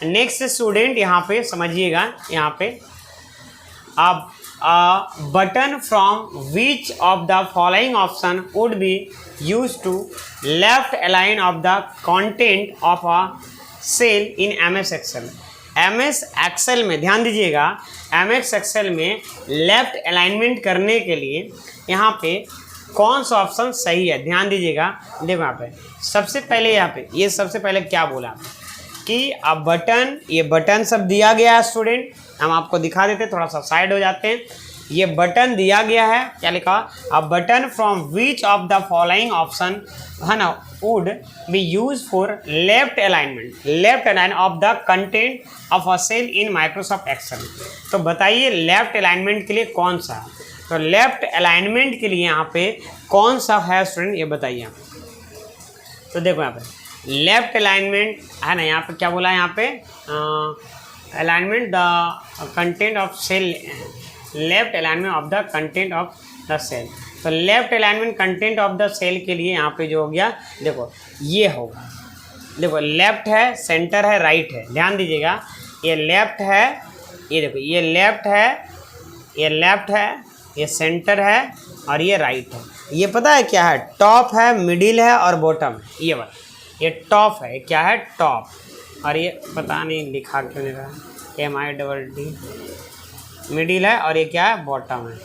नेक्स्ट स्टूडेंट यहाँ पे समझिएगा, यहाँ पे आप button from which of the following option would be use to left align of the content of a cell in MS Excel. MS Excel में ध्यान दीजिएगा, MS एक्सेल में लेफ्ट अलाइनमेंट करने के लिए यहाँ पे कौन सा ऑप्शन सही है, ध्यान दीजिएगा। देखो यहाँ पे सबसे पहले, यहाँ पे ये सबसे पहले क्या बोला कि अब बटन, ये बटन सब दिया गया है स्टूडेंट, हम आपको दिखा देते, थोड़ा सा साइड हो जाते हैं। ये बटन दिया गया है, क्या लिखा, a button from which of the following option है ना would be use for left align of the content of a cell in Microsoft Excel. तो बताइए लेफ्ट अलाइनमेंट के लिए कौन सा है, तो लेफ्ट अलाइनमेंट के लिए यहाँ पे कौन सा है स्टूडेंट, ये बताइए। तो देखो यहाँ पे लेफ्ट अलाइनमेंट है ना, यहाँ पे क्या बोला है, यहाँ पे alignment the content of cell, left alignment of the content of the cell. तो left alignment content of the cell के लिए यहाँ पे जो हो गया, देखो ये होगा, देखो लेफ्ट है, सेंटर है, राइट है, ध्यान दीजिएगा। ये लेफ्ट है, ये देखो ये लेफ्ट है, ये लेफ्ट है, ये सेंटर है और ये राइट है। ये पता है क्या है, टॉप है, मिडिल है और बॉटम है। ये वाला ये टॉप है, क्या है, टॉप, और ये पता नहीं लिखा क्यों नहीं रहा, MIDD, मिडिल है और ये क्या है, बॉटम है,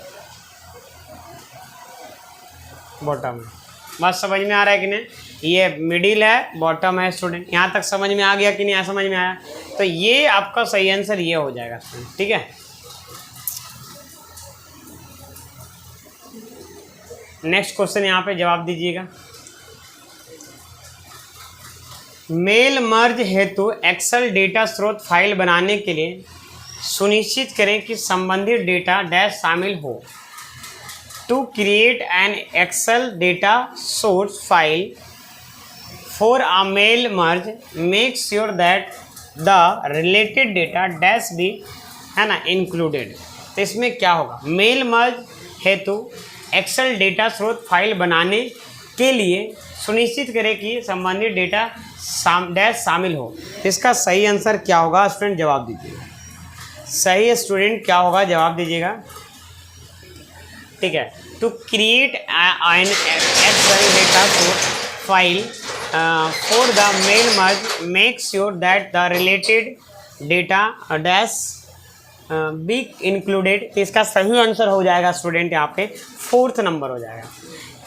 बॉटम है। बस समझ में आ रहा है कि नहीं, ये मिडिल है, बॉटम है स्टूडेंट, यहाँ तक समझ में आ गया कि नहीं, यहाँ समझ में आया? तो ये आपका सही आंसर ये हो जाएगा स्टूडेंट, ठीक है। नेक्स्ट क्वेश्चन यहाँ पे जवाब दीजिएगा। मेल मर्ज हेतु एक्सेल डेटा स्रोत फाइल बनाने के लिए सुनिश्चित करें कि संबंधित डेटा डैश शामिल हो। To create an Excel data source file for a mail merge make sure that the related data dash be है ना इंक्लूडेड। तो इसमें क्या होगा, मेल मर्ज हेतु एक्सेल डेटा स्रोत फाइल बनाने के लिए सुनिश्चित करें कि संबंधित डेटा डैश शामिल हो। इसका सही आंसर क्या होगा स्टूडेंट, जवाब दीजिएगा। सही स्टूडेंट क्या होगा, जवाब दीजिएगा, ठीक है। To create an Excel data source file for the mail merge make sure that the related data dash be included. तो इसका सही आंसर हो जाएगा स्टूडेंट यहाँ पे 4th नंबर हो जाएगा,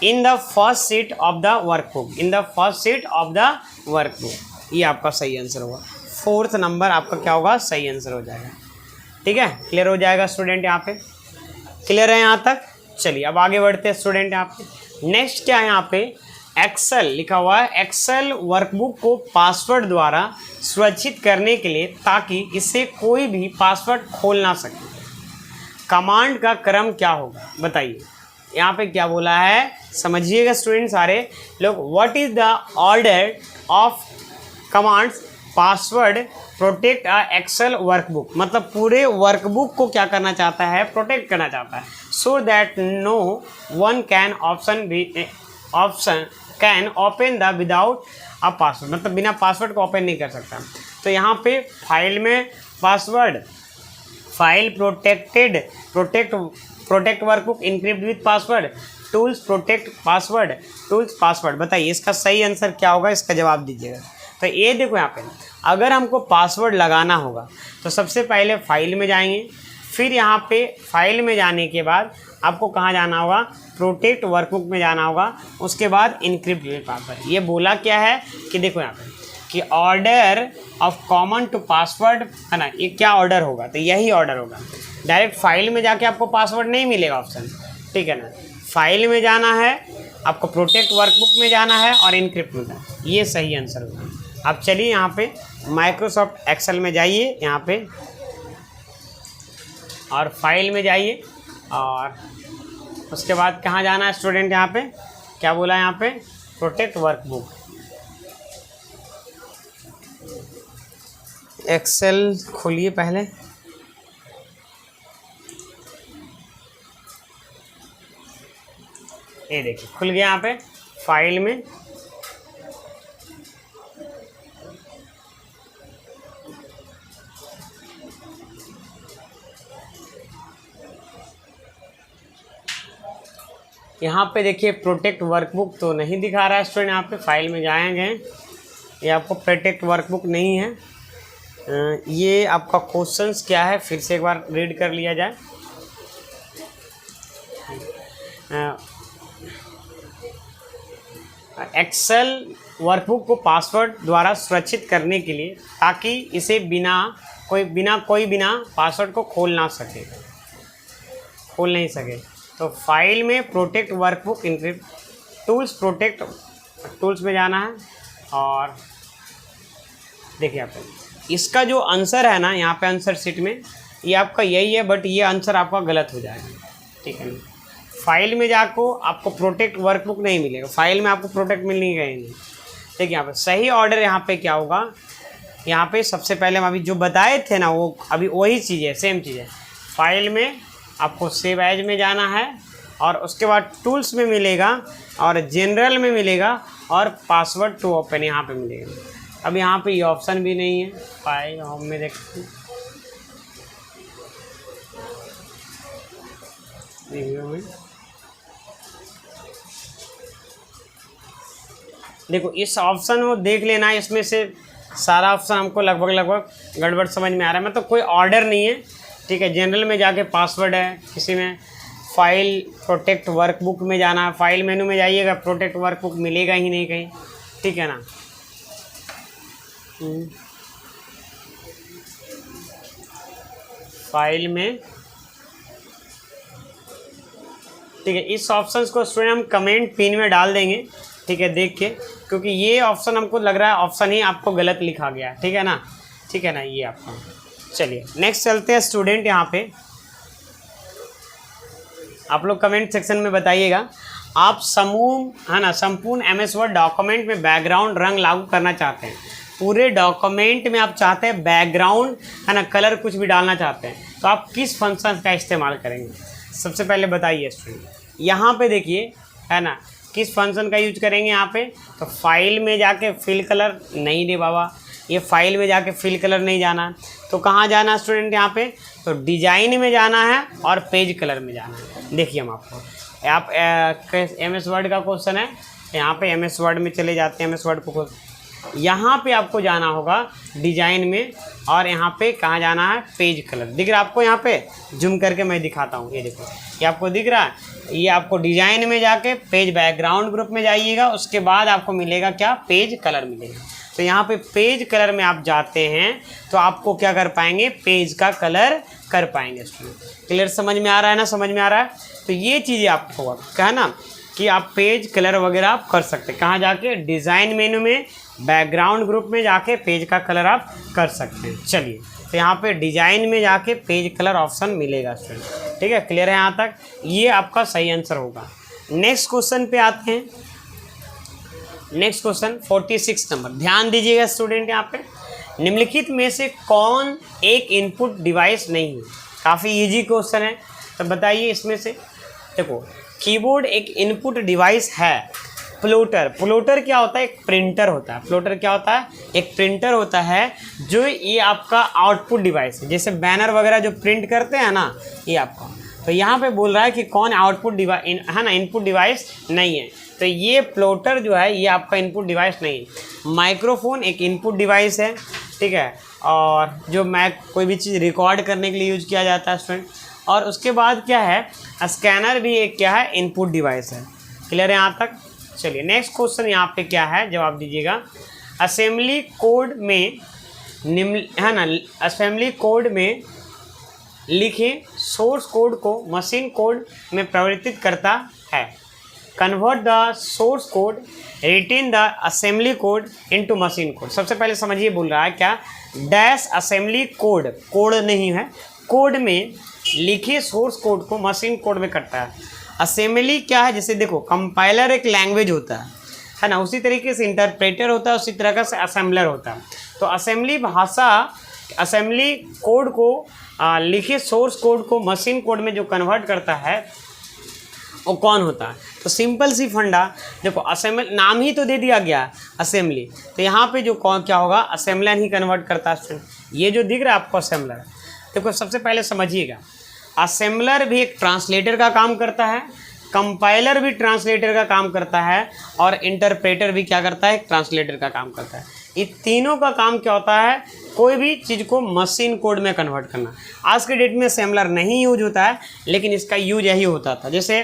in the first seat of the workbook, in the first seat of the workbook. ये आपका सही आंसर होगा, 4th नंबर आपका क्या होगा, सही आंसर हो जाएगा, ठीक है। क्लियर हो जाएगा स्टूडेंट, यहाँ पे क्लियर है यहाँ तक। चलिए अब आगे बढ़ते हैं स्टूडेंट। यहाँ पे नेक्स्ट क्या है, यहाँ पे एक्सेल लिखा हुआ है, एक्सेल वर्कबुक को पासवर्ड द्वारा सुरक्षित करने के लिए ताकि इसे कोई भी पासवर्ड खोल ना सके, कमांड का क्रम क्या होगा, बताइए। यहाँ पे क्या बोला है, समझिएगा स्टूडेंट सारे लोग। What is the order of commands password protect a Excel workbook, मतलब पूरे वर्कबुक को क्या करना चाहता है, प्रोटेक्ट करना चाहता है। So that no one can option can open the without a password, मतलब बिना पासवर्ड को ओपन नहीं कर सकता। तो यहाँ पे फाइल में password, file protect workbook encrypt with password, tools protect password, tools password. बताइए इसका सही आंसर क्या होगा, इसका जवाब दीजिएगा। तो ये देखो यहाँ पे अगर हमको पासवर्ड लगाना होगा तो सबसे पहले फाइल में जाएंगे, फिर यहाँ पे फाइल में जाने के बाद आपको कहाँ जाना होगा, प्रोटेक्ट वर्कबुक में जाना होगा, उसके बाद इनक्रिप्ट विथ पासवर्ड। ये बोला क्या है कि देखो यहाँ पे कि order of common to password है ना, ये क्या ऑर्डर होगा, तो यही ऑर्डर होगा। डायरेक्ट फाइल में जाके आपको पासवर्ड नहीं मिलेगा ऑप्शन, ठीक है ना। फाइल में जाना है, आपको प्रोटेक्ट वर्कबुक में जाना है और इनक्रिप्ट में जाना है, ये सही आंसर होगा। अब चलिए यहाँ पे माइक्रोसॉफ्ट एक्सेल में जाइए यहाँ पे और फाइल में जाइए और उसके बाद कहाँ जाना है स्टूडेंट, यहाँ पे क्या बोला है, यहाँ पे प्रोटेक्ट वर्कबुक। एक्सेल खोलिए पहले, ये देखिए खुल गया यहाँ पे फाइल में। यहाँ पे देखिए प्रोटेक्ट वर्कबुक तो नहीं दिखा रहा है स्टूडेंट, यहाँ पे फाइल में जाएंगे, ये आपको प्रोटेक्ट वर्कबुक नहीं है। ये आपका क्वेश्चंस क्या है फिर से एक बार रीड कर लिया जाए। एक्सेल वर्कबुक को पासवर्ड द्वारा सुरक्षित करने के लिए, ताकि इसे बिना पासवर्ड को खोल नहीं सके। तो फाइल में protect workbook encrypt tools, protect tools में जाना है और देखिए आप इसका जो आंसर है ना यहाँ पे आंसर शीट में ये आपका यही है, बट ये आंसर आपका गलत हो जाएगा, ठीक है ना। फाइल में जाको आपको प्रोटेक्ट वर्कबुक नहीं मिलेगा, फाइल में आपको प्रोटेक्ट मिलनी नहीं। देखिए यहाँ पे सही ऑर्डर यहाँ पे क्या होगा, यहाँ पे सबसे पहले हम अभी जो बताए थे ना वो अभी वही चीज़ है, सेम चीज़ है। फाइल में आपको सेव एज में जाना है और उसके बाद टूल्स में मिलेगा और जनरल में मिलेगा और पासवर्ड टू ओपन यहाँ पे मिलेगा। अब यहाँ पे ये ऑप्शन भी नहीं है, फाइल होम में देखते हैं, देखो इस ऑप्शन को देख लेना, इसमें से सारा ऑप्शन हमको लगभग गड़बड़ समझ में आ रहा है, मतलब कोई ऑर्डर नहीं है, ठीक है। जनरल में जाके पासवर्ड है, किसी में फाइल प्रोटेक्ट वर्कबुक में जाना है, फाइल मेनू में जाइएगा, प्रोटेक्ट वर्कबुक मिलेगा ही नहीं कहीं, ठीक है ना। फाइल में, ठीक है, इस ऑप्शंस को स्टूडेंट हम कमेंट पिन में डाल देंगे, ठीक है, देख के, क्योंकि ये ऑप्शन हमको लग रहा है ऑप्शन ही आपको गलत लिखा गया है, ठीक है ना, ठीक है ना, ये आपका। चलिए नेक्स्ट चलते हैं स्टूडेंट, यहाँ पे आप लोग कमेंट सेक्शन में बताइएगा, आप समूह है ना संपूर्ण MS वर्ड डॉक्यूमेंट में बैकग्राउंड रंग लागू करना चाहते हैं, पूरे डॉक्यूमेंट में आप चाहते हैं बैकग्राउंड है ना कलर कुछ भी डालना चाहते हैं, तो आप किस फंक्शन का इस्तेमाल करेंगे? सबसे पहले बताइए स्टूडेंट, यहाँ पे देखिए है ना किस फंक्शन का यूज करेंगे यहाँ पे। तो फाइल में जाके फिल कलर नहीं दे बाबा, ये फाइल में जाके फिल कलर नहीं जाना, तो कहाँ जाना स्टूडेंट यहाँ पे? तो डिजाइन में जाना है और पेज कलर में जाना है। देखिए हम आपको आप MS वर्ड का क्वेश्चन है, यहाँ पे MS वर्ड में चले जाते हैं, MS वर्ड को यहाँ पे आपको जाना होगा डिजाइन में और यहाँ पे कहाँ जाना है? Page colour. दिख रहा है आपको? यहाँ पे जूम करके मैं दिखाता हूँ, ये देखो ये आपको दिख रहा है, ये आपको डिजाइन में जाके पेज बैकग्राउंड ग्रुप में जाइएगा, उसके बाद आपको मिलेगा क्या? पेज कलर मिलेगा। तो यहाँ पे पेज कलर में आप जाते हैं तो आपको क्या कर पाएंगे? पेज का कलर कर पाएंगे स्टूडेंट। क्लियर समझ में आ रहा है ना? समझ में आ रहा है? तो ये चीज़ें आपको कहा ना कि आप पेज कलर वगैरह आप कर सकते हैं, कहाँ जाके? डिज़ाइन मेनू में बैकग्राउंड ग्रुप में जाके पेज का कलर आप कर सकते हैं। चलिए तो यहाँ पे डिज़ाइन में जाके पेज कलर ऑप्शन मिलेगा स्टूडेंट, ठीक है। क्लियर है यहाँ तक? ये आपका सही आंसर होगा। नेक्स्ट क्वेश्चन पे आते हैं। नेक्स्ट क्वेश्चन 46 नंबर, ध्यान दीजिएगा स्टूडेंट, यहाँ पे निम्नलिखित में से कौन एक इनपुट डिवाइस नहीं है? काफ़ी इजी क्वेश्चन है, तो बताइए इसमें से। देखो कीबोर्ड एक इनपुट डिवाइस है। प्लोटर क्या होता है? एक प्रिंटर होता है। प्लोटर क्या होता है? एक प्रिंटर होता है, जो ये आपका आउटपुट डिवाइस है, जैसे बैनर वगैरह जो प्रिंट करते हैं ना, ये आपका। तो यहाँ पे बोल रहा है कि कौन आउटपुट डिवाइस है ना, इनपुट डिवाइस नहीं है, तो ये प्लोटर जो है ये आपका इनपुट डिवाइस नहीं है। माइक्रोफोन एक इनपुट डिवाइस है, ठीक है, और जो कोई भी चीज़ रिकॉर्ड करने के लिए यूज किया जाता है स्टूडेंट। और उसके बाद क्या है? स्कैनर भी एक क्या है? इनपुट डिवाइस है। क्लियर है यहाँ तक? चलिए नेक्स्ट क्वेश्चन यहाँ पे क्या है, जवाब दीजिएगा। असेंबली कोड में निम्न है ना, असेंबली कोड में लिखे सोर्स कोड को मशीन कोड में परिवर्तित करता है। Convert the source code written the assembly code into machine code. सबसे पहले समझिए बोल रहा है क्या? डैश असेंबली कोड, कोड नहीं है, कोड में लिखे सोर्स कोड को मशीन कोड में करता है। असेंबली क्या है? जैसे देखो कंपाइलर एक लैंग्वेज होता है ना, उसी तरीके से इंटरप्रेटर होता है, उसी तरह से असेंबलर होता है। तो असेंबली भाषा असेंबली कोड को लिखे सोर्स कोड को मशीन कोड में जो कन्वर्ट करता है, वो कौन होता है। तो सिंपल सी फंडा देखो, असेंबली नाम ही तो दे दिया गया असेंबली, तो यहाँ पे जो कौन क्या होगा, असेंबलर ही कन्वर्ट करता है स्टूडेंट। ये जो दिख रहा है आपको असेंबलर, देखो सबसे पहले समझिएगा, असेंबलर भी एक ट्रांसलेटर का काम करता है, कंपाइलर भी ट्रांसलेटर का काम करता है, और इंटरप्रेटर भी क्या करता है, ट्रांसलेटर का काम करता है। ये तीनों का काम क्या होता है, कोई भी चीज़ को मशीन कोड में कन्वर्ट करना। आज के डेट में असेंबलर नहीं यूज होता है, लेकिन इसका यूज यही होता था। जैसे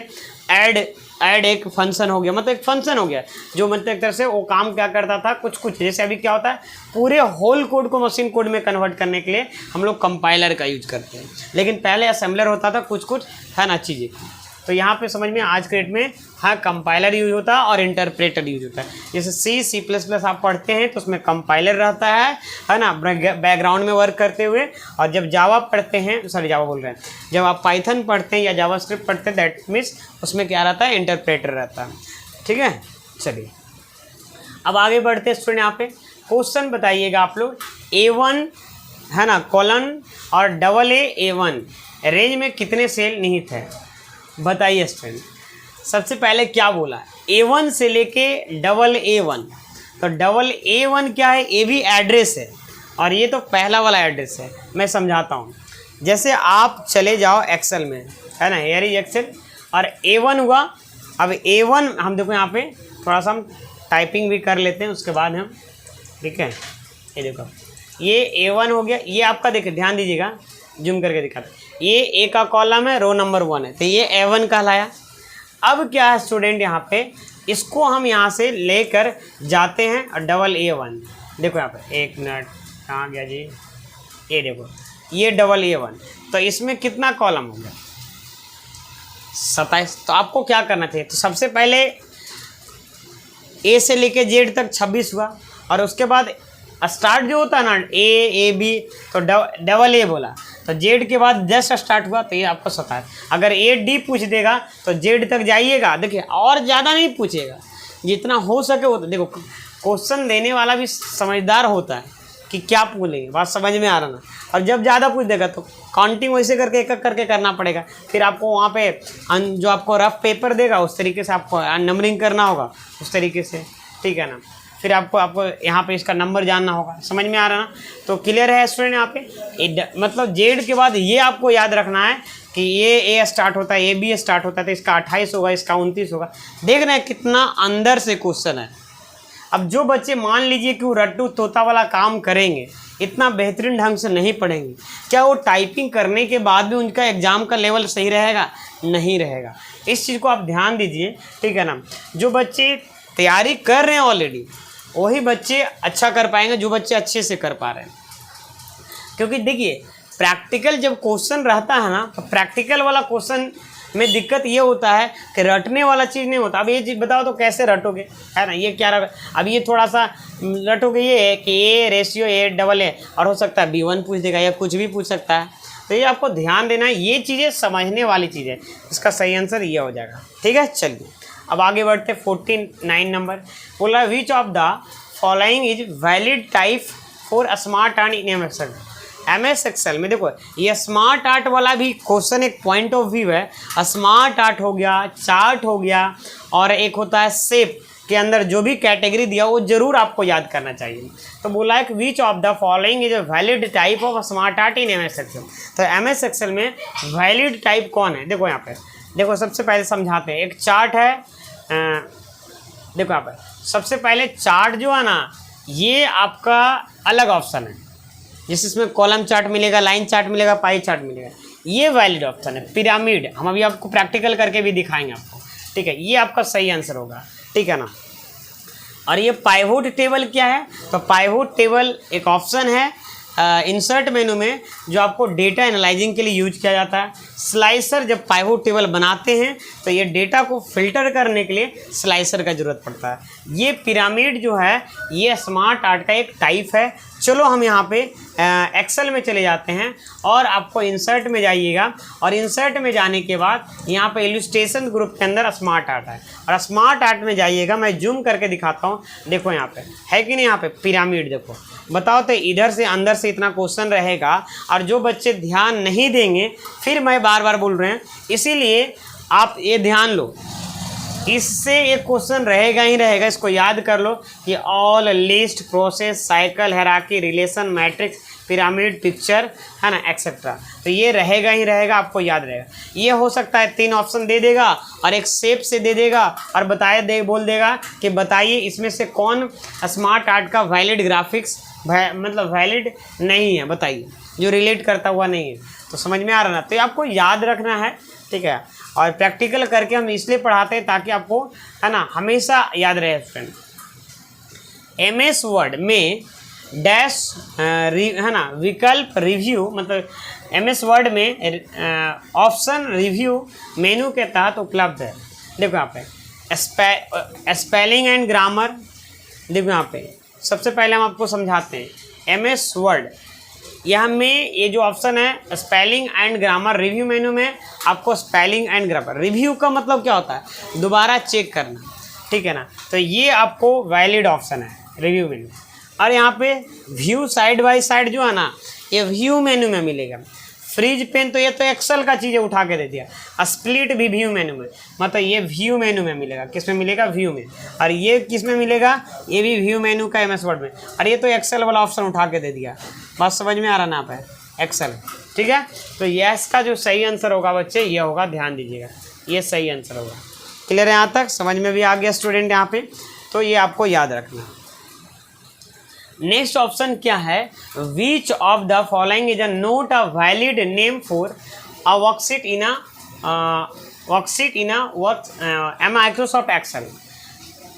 ऐड एक फंक्शन हो गया, मतलब एक फंक्शन हो गया जो मतलब एक तरह से वो काम क्या करता था, कुछ जैसे अभी क्या होता है, पूरे होल कोड को मशीन कोड में कन्वर्ट करने के लिए हम लोग कंपाइलर का यूज करते हैं, लेकिन पहले असेंबलर होता था कुछ है ना चीज़ें। तो यहाँ पे समझ में आज के डेट में हाँ कंपाइलर यूज होता है और इंटरप्रेटर यूज होता है। जैसे C++ आप पढ़ते हैं तो उसमें कंपाइलर रहता है ना, बैकग्राउंड में वर्क करते हुए। और जब जावा पढ़ते हैं, सॉरी जावा बोल रहे हैं, जब आप पाइथन पढ़ते हैं या जावास्क्रिप्ट पढ़ते हैं, दैट मीन्स उसमें क्या रहता है, इंटरप्रेटर रहता है। ठीक है, चलिए अब आगे बढ़ते हैं स्टूडेंट। यहाँ पे क्वेश्चन बताइएगा आप लोग, A1 है ना कॉलन और AA रेंज में कितने सेल निहित है, बताइए स्टूडेंट। सबसे पहले क्या बोला, A1 से लेके AA1, तो AA1 क्या है, ये भी एड्रेस है और ये तो पहला वाला एड्रेस है। मैं समझाता हूँ, जैसे आप चले जाओ एक्सेल में, है ना, हेयर इज एक्सेल, और A1 हुआ। अब A1 हम देखो यहाँ पे थोड़ा सा हम टाइपिंग भी कर लेते हैं उसके बाद हम, ठीक है, ये देखो ये A1 हो गया, ये आपका देखिए ध्यान दीजिएगा, जूम करके दिखाते, ये A का कॉलम है, रो नंबर 1 है, तो ये A1 कहलाया। अब क्या है स्टूडेंट, यहाँ पे इसको हम यहाँ से लेकर जाते हैं और AA1, देखो यहाँ पे, एक मिनट कहाँ गया जी, ये देखो ये AA1, तो इसमें कितना कॉलम हो गया, 27। तो आपको क्या करना चाहिए, तो सबसे पहले A से लेके Z तक 26 हुआ, और उसके बाद स्टार्ट जो होता है ना A B, तो AA बोला, तो Z के बाद जस्ट स्टार्ट हुआ, तो ये आपको 27। अगर AD पूछ देगा तो Z तक जाइएगा, देखिए और ज़्यादा नहीं पूछेगा, जितना हो सके वो। तो देखो क्वेश्चन देने वाला भी समझदार होता है कि क्या पूछेंगे, बात समझ में आ रहा ना। और जब ज़्यादा पूछ देगा तो काउंटिंग वैसे करके एक एक करके करना पड़ेगा, फिर आपको वहाँ पे जो आपको रफ पेपर देगा उस तरीके से आपको नंबरिंग करना होगा, उस तरीके से, ठीक है ना। फिर आपको यहाँ पे इसका नंबर जानना होगा, समझ में आ रहा ना। तो क्लियर है स्टूडेंट, यहाँ पे मतलब Z के बाद ये आपको याद रखना है कि ये A स्टार्ट होता है, AB स्टार्ट होता है, तो इसका 28 होगा, इसका 29 होगा। देख रहे हैं कितना अंदर से क्वेश्चन है। अब जो बच्चे मान लीजिए कि वो रट्टू तोता वाला काम करेंगे, इतना बेहतरीन ढंग से नहीं पढ़ेंगे, क्या वो टाइपिंग करने के बाद भी उनका एग्ज़ाम का लेवल सही रहेगा? नहीं रहेगा। इस चीज़ को आप ध्यान दीजिए, ठीक है ना। जो बच्चे तैयारी कर रहे हैं ऑलरेडी, वही बच्चे अच्छा कर पाएंगे जो बच्चे अच्छे से कर पा रहे हैं। क्योंकि देखिए प्रैक्टिकल जब क्वेश्चन रहता है ना, तो प्रैक्टिकल वाला क्वेश्चन में दिक्कत ये होता है कि रटने वाला चीज़ नहीं होता। अब ये चीज़ बताओ तो कैसे रटोगे, है ना। ये क्या अब ये थोड़ा सा रटोगे, ये है कि A रेशियो AA, और हो सकता है B1 पूछ देगा या कुछ भी पूछ सकता है। तो ये आपको ध्यान देना है, ये चीज़ें समझने वाली चीज़ है। इसका सही आंसर ये हो जाएगा, ठीक है। चलिए अब आगे बढ़ते 49 नंबर। बोला which of the following is valid type for smart art in MS Excel में। देखो ये स्मार्ट आर्ट वाला भी क्वेश्चन एक पॉइंट ऑफ व्यू है। स्मार्ट आर्ट हो गया, चार्ट हो गया, और एक होता है शेप के अंदर जो भी कैटेगरी दिया वो जरूर आपको याद करना चाहिए। तो बोला है कि which of the following is a valid type of smart art in MS Excel. तो MS एक्सेल में वैलिड टाइप कौन है, देखो यहाँ पे, देखो सबसे पहले समझाते हैं। एक चार्ट है, देखो यहाँ पर सबसे पहले चार्ट जो है ना, ये आपका अलग ऑप्शन है, जिस इसमें कॉलम चार्ट मिलेगा, लाइन चार्ट मिलेगा, पाई चार्ट मिलेगा, ये वैलिड ऑप्शन है। पिरामिड हम अभी आपको प्रैक्टिकल करके भी दिखाएंगे आपको, ठीक है। ये आपका सही आंसर होगा, ठीक है ना। और ये पाइवोट टेबल क्या है, तो पाइवोट टेबल एक ऑप्शन है इंसर्ट मेनू में, जो आपको डेटा एनालाइजिंग के लिए यूज किया जाता है। स्लाइसर जब पाइवोट टेबल बनाते हैं तो ये डेटा को फिल्टर करने के लिए स्लाइसर का ज़रूरत पड़ता है। ये पिरामिड जो है ये स्मार्ट आर्ट का एक टाइप है। चलो हम यहाँ पे एक्सेल में चले जाते हैं और आपको इंसर्ट में जाइएगा, और इंसर्ट में जाने के बाद यहाँ पे इलस्ट्रेशन ग्रुप के अंदर स्मार्ट आर्ट है, और स्मार्ट आर्ट में जाइएगा, मैं जूम करके दिखाता हूँ। देखो यहाँ पे है कि नहीं, यहाँ पे पिरामिड देखो, बताओ तो इधर से अंदर से इतना क्वेश्चन रहेगा। और जो बच्चे ध्यान नहीं देंगे, फिर मैं बार बार बोल रहे हैं, इसीलिए आप ये ध्यान लो, इससे एक क्वेश्चन रहेगा ही रहेगा, इसको याद कर लो कि all, list, process, cycle, hierarchy, relation, matrix, pyramid, picture, है ना, एक्सेट्रा। तो ये रहेगा ही रहेगा, आपको याद रहेगा। ये हो सकता है 3 ऑप्शन दे देगा और एक शेप से दे देगा और बोल देगा कि बताइए इसमें से कौन स्मार्ट आर्ट का वैलिड ग्राफिक्स मतलब वैलिड नहीं है, बताइए, जो रिलेट करता हुआ नहीं है। तो समझ में आ रहा ना, तो ये आपको याद रखना है, ठीक है। और प्रैक्टिकल करके हम इसलिए पढ़ाते हैं ताकि आपको, है ना, हमेशा याद रहे फ्रेंड। MS वर्ड में डैश है ना, विकल्प रिव्यू, मतलब MS वर्ड में ऑप्शन रिव्यू मेनू के तहत उपलब्ध है। देखो यहाँ पे स्पेलिंग एंड ग्रामर, देखो यहाँ पे सबसे पहले हम आपको समझाते हैं MS वर्ड। यहाँ में ये जो ऑप्शन है स्पेलिंग एंड ग्रामर, रिव्यू मेनू में आपको स्पेलिंग एंड ग्रामर, रिव्यू का मतलब क्या होता है, दोबारा चेक करना, ठीक है ना। तो ये आपको वैलिड ऑप्शन है रिव्यू मेनू। और यहाँ पे व्यू साइड बाय साइड जो है ना, ये व्यू मेनू में मिलेगा। फ्रीज पेन तो ये तो एक्सेल का चीज़ें उठा के दे दिया। स्प्लिट भी व्यू मेनू में, मतलब ये व्यू मेनू में मिलेगा। किस में मिलेगा, व्यू में। और ये किस में मिलेगा, ये भी व्यू मेनू का MS वर्ड में। और ये तो एक्सेल वाला ऑप्शन उठा के दे दिया। बात समझ में आ रहा ना आप, एक्सेल, ठीक है। तो ये इसका जो सही आंसर होगा बच्चे, ये होगा, ध्यान दीजिएगा, ये सही आंसर होगा। क्लियर है, यहाँ तक समझ में भी आ गया स्टूडेंट यहाँ पे, तो ये आपको याद रखना। नेक्स्ट ऑप्शन क्या है, which of the following is a not a valid name for a worksheet in a Microsoft Excel.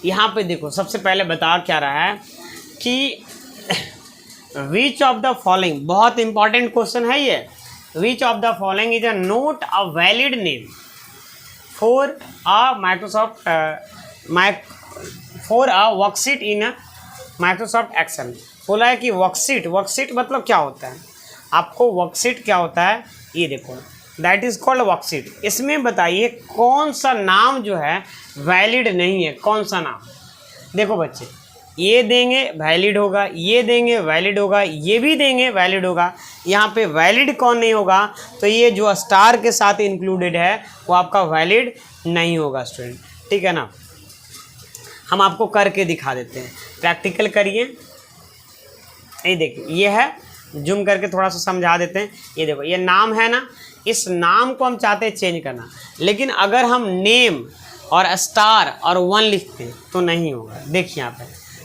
यहाँ पे देखो सबसे पहले बता क्या रहा है कि विच ऑफ द फॉलोइंग, बहुत इंपॉर्टेंट क्वेश्चन है ये। Which of the following is a not a valid name for a Microsoft for a worksheet in a Microsoft Excel. बोला है कि वर्कशीट मतलब क्या होता है, आपको वर्कशीट क्या होता है ये देखो, दैट इज कॉल्ड वर्कशीट। इसमें बताइए कौन सा नाम जो है वैलिड नहीं है, कौन सा नाम। देखो बच्चे, ये देंगे वैलिड होगा, ये देंगे वैलिड होगा, ये भी देंगे वैलिड होगा। यहाँ पे वैलिड कौन नहीं होगा, तो ये जो स्टार के साथ इंक्लूडेड है वो आपका वैलिड नहीं होगा स्टूडेंट, ठीक है ना। हम आपको करके दिखा देते हैं, प्रैक्टिकल करिए। ये देखिए, ये है, जूम करके थोड़ा सा समझा देते हैं। ये देखो, ये नाम है ना, इस नाम को हम चाहते हैं चेंज करना, लेकिन अगर हम नेम और स्टार और 1 लिखते हैं तो नहीं होगा। देखिए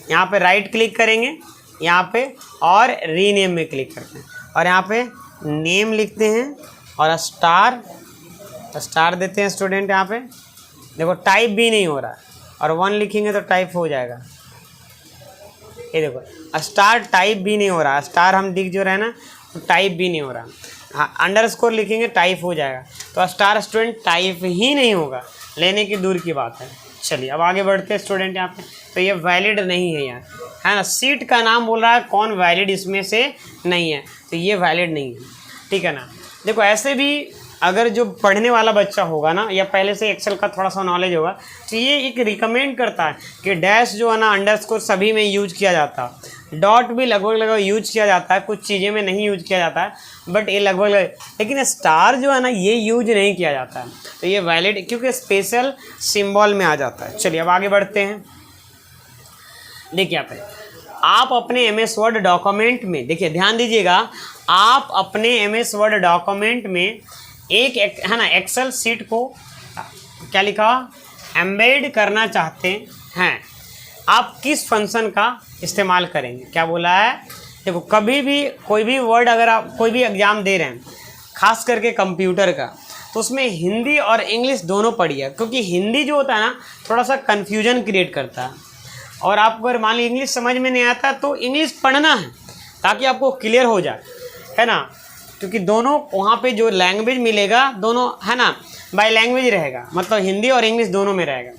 यहाँ पे राइट क्लिक करेंगे, यहाँ पे और रीनेम में क्लिक करते हैं और यहाँ पे नेम लिखते हैं और स्टार देते हैं स्टूडेंट। यहाँ पे देखो टाइप भी नहीं हो रहा, और 1 लिखेंगे तो टाइप हो जाएगा। ये देखो स्टार टाइप भी नहीं हो रहा, स्टार हम दिख जो रहा है ना, तो टाइप भी नहीं हो रहा। हाँ, अंडरस्कोर लिखेंगे टाइप हो जाएगा, तो स्टार स्टूडेंट टाइप ही नहीं होगा, लेने की दूर की बात है। चलिए अब आगे बढ़ते हैं स्टूडेंट यहाँ पे। तो ये वैलिड नहीं है यहाँ, है ना। सीट का नाम बोल रहा है, कौन वैलिड इसमें से नहीं है, तो ये वैलिड नहीं है, ठीक है ना। देखो ऐसे भी अगर जो पढ़ने वाला बच्चा होगा ना, या पहले से एक्सेल का थोड़ा सा नॉलेज होगा, तो ये एक रिकमेंड करता है कि डैश जो है ना, अंडरस्कोर सभी में यूज किया जाता है, डॉट भी लगभग यूज किया जाता है, कुछ चीज़ें में नहीं यूज किया जाता है, बट ये लगभग लेकिन स्टार जो है ना, ये यूज नहीं किया जाता है। तो ये वैलिड, क्योंकि स्पेशल सिंबल में आ जाता है। चलिए अब आगे बढ़ते हैं। देखिए यहाँ पे आप अपने MS वर्ड डॉक्यूमेंट में, देखिए ध्यान दीजिएगा, आप अपने MS वर्ड डॉक्यूमेंट में एक है ना, एक्सेल सीट को क्या लिखा, एम्बेड करना चाहते हैं। आप किस फंक्शन का इस्तेमाल करेंगे, क्या बोला है। देखो कभी भी कोई भी वर्ड, अगर आप कोई भी एग्ज़ाम दे रहे हैं, खास करके कंप्यूटर का, तो उसमें हिंदी और इंग्लिश दोनों पढ़िए, क्योंकि हिंदी जो होता है ना, थोड़ा सा कन्फ्यूजन क्रिएट करता है। और आपको अगर मान लीजिए इंग्लिश समझ में नहीं आता तो इंग्लिश पढ़ना है, ताकि आपको क्लियर हो जाए, है ना। क्योंकि दोनों वहाँ पे जो लैंग्वेज मिलेगा, दोनों है ना, बाय लैंग्वेज रहेगा, मतलब हिंदी और इंग्लिश दोनों में रहेगा।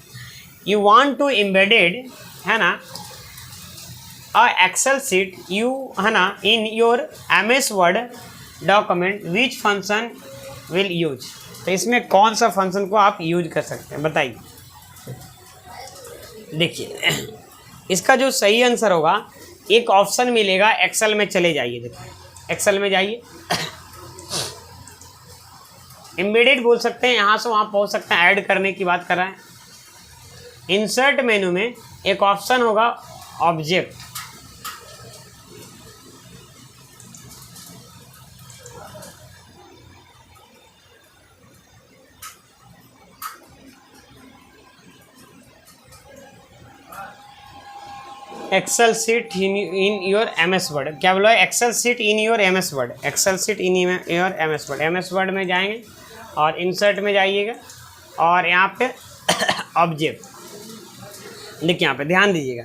यू वांट टू एम्बेडेड, है ना, अ एक्सेल सीट, यू है ना, इन your MS word document, which function will use. तो इसमें कौन सा फंक्शन को आप यूज कर सकते हैं, बताइए। देखिए इसका जो सही आंसर होगा, एक ऑप्शन मिलेगा, एक्सेल में चले जाइए, देखिए एक्सेल में जाइए, एम्बेडेड बोल सकते हैं, यहाँ से वहाँ पहुँच सकते हैं, ऐड करने की बात कर रहे हैं। इंसर्ट मेनू में एक ऑप्शन होगा object, Excel sheet in your MS Word. क्या बोला? Excel sheet in your MS Word, Excel sheet in your MS Word. MS Word में जाएंगे और इंसर्ट में जाइएगा और यहाँ पे ऑब्जेक्ट, देखिए यहाँ पे ध्यान दीजिएगा,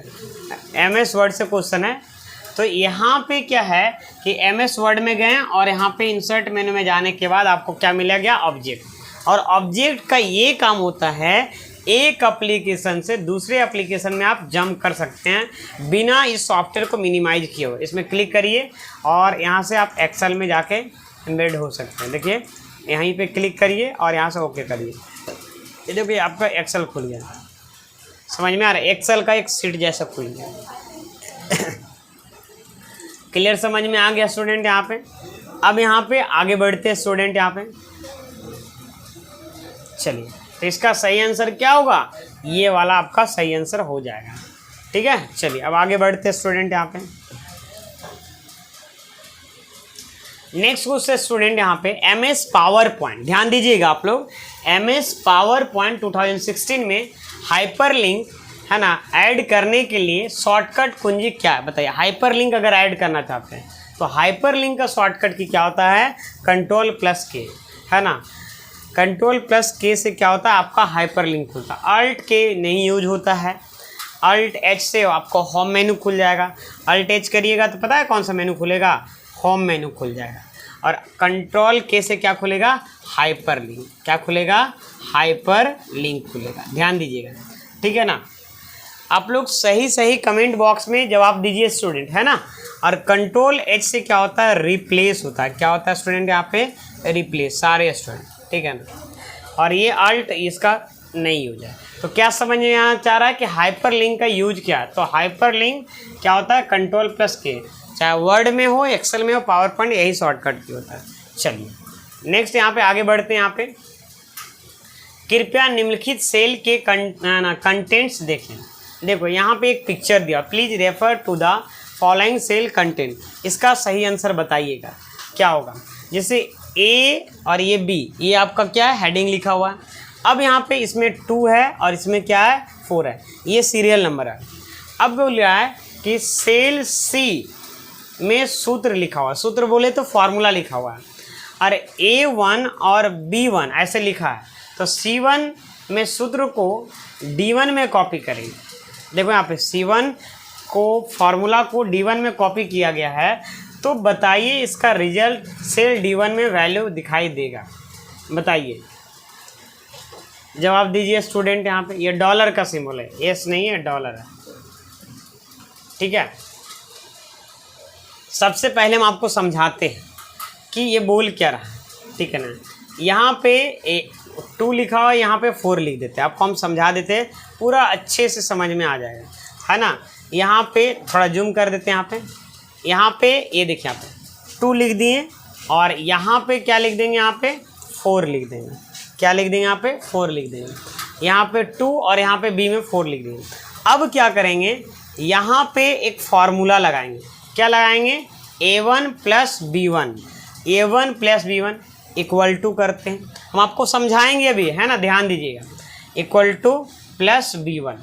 MS वर्ड से क्वेश्चन है। तो यहाँ पे क्या है कि MS वर्ड में गए और यहाँ पे इंसर्ट मेनू में जाने के बाद आपको क्या मिला गया? ऑब्जेक्ट। और ऑब्जेक्ट का ये काम होता है एक एप्लीकेशन से दूसरे एप्लीकेशन में आप जंप कर सकते हैं बिना इस सॉफ्टवेयर को मिनिमाइज किए हुए। इसमें क्लिक करिए और यहाँ से आप एक्सेल में जाके एम्बेड हो सकते हैं। देखिए यहीं पे क्लिक करिए और यहाँ से ओके करिए, ये देखिए आपका एक्सेल खुल गया। समझ में आ रहा है? एक्सेल का एक सीट जैसा खुल गया। क्लियर समझ में आ गया स्टूडेंट? यहाँ पे अब यहाँ पे आगे बढ़ते हैं स्टूडेंट। यहाँ पे चलिए, तो इसका सही आंसर क्या होगा? ये वाला आपका सही आंसर हो जाएगा। ठीक है, चलिए अब आगे बढ़ते हैं स्टूडेंट। यहाँ पे नेक्स्ट क्वेश्चन स्टूडेंट, यहाँ पे MS पावर पॉइंट, ध्यान दीजिएगा आप लोग। MS पावर पॉइंट 2016 में हाइपरलिंक है ना ऐड करने के लिए शॉर्टकट कुंजी क्या है बताइए? हाइपरलिंक अगर ऐड करना चाहते हैं तो हाइपरलिंक का शॉर्टकट की क्या होता है? Ctrl+K है ना। Ctrl+K से क्या होता है? आपका हाइपरलिंक खुलता है। Alt K नहीं यूज होता है। Alt H से आपको होम मेनू खुल जाएगा। Alt H करिएगा तो पता है कौन सा मेनू खुलेगा? होम मेनू खुल जाएगा। और Ctrl+K से क्या खुलेगा? हाइपरलिंक। क्या खुलेगा? हाइपरलिंक खुलेगा। ध्यान दीजिएगा, ठीक है ना। आप लोग सही कमेंट बॉक्स में जवाब दीजिए स्टूडेंट, है ना। और Ctrl+H से क्या होता है? रिप्लेस होता है। क्या होता है स्टूडेंट? यहाँ पे रिप्लेस, सारे स्टूडेंट, ठीक है ना। और ये अल्ट इसका नहीं यूज है। तो क्या समझ में यहाँ चाह रहा है कि हाइपरलिंक का यूज क्या है? तो हाइपरलिंक क्या होता है? Ctrl+K, चाहे वर्ड में हो, एक्सेल में हो, पावर पॉइंट, यही शॉर्टकट की होता है। चलिए नेक्स्ट यहाँ पे आगे बढ़ते हैं। यहाँ पे कृपया निम्नलिखित सेल के कंटेंट्स देखें। देखो यहाँ पे एक पिक्चर दिया, please refer to the following cell content. इसका सही आंसर बताइएगा क्या होगा। जैसे ए और ये बी, ये आपका क्या है? हेडिंग लिखा हुआ है। अब यहाँ पे इसमें 2 है और इसमें क्या है? 4 है। ये सीरियल नंबर है। अब बोल रहा है कि सेल सी में सूत्र लिखा हुआ है। सूत्र बोले तो फॉर्मूला लिखा हुआ है। और A1 और B1 ऐसे लिखा है। तो C1 में सूत्र को D1 में कॉपी करेंगे। देखो यहाँ पे C1 को फॉर्मूला को D1 में कॉपी किया गया है। तो बताइए इसका रिजल्ट सेल D1 में वैल्यू दिखाई देगा? बताइए, जवाब दीजिए स्टूडेंट। यहाँ पे ये डॉलर का सिंबल है, एस नहीं है, डॉलर है, ठीक है। सबसे पहले हम आपको समझाते हैं कि ये बोल क्या रहा है, ठीक है ना। यहाँ पे 2 लिखा हुआ है, यहाँ पे 4 लिख देते हैं। आपको हम समझा देते हैं, पूरा अच्छे से समझ में आ जाएगा, है ना। यहाँ पे थोड़ा जूम कर देते हैं। यहाँ पे ये देखिए, यहाँ पे 2 लिख दिए और यहाँ पे क्या लिख देंगे? यहाँ पे 4 लिख देंगे। क्या लिख देंगे? यहाँ पे 4 लिख देंगे। यहाँ पे 2 और यहाँ पे बी में 4 लिख देंगे। अब क्या करेंगे? यहाँ पे एक फार्मूला लगाएंगे। क्या लगाएंगे? A1 plus B1, A1 plus B1 equal to करते हैं। हम आपको समझाएंगे अभी, है ना, ध्यान दीजिएगा। Equal two plus B1।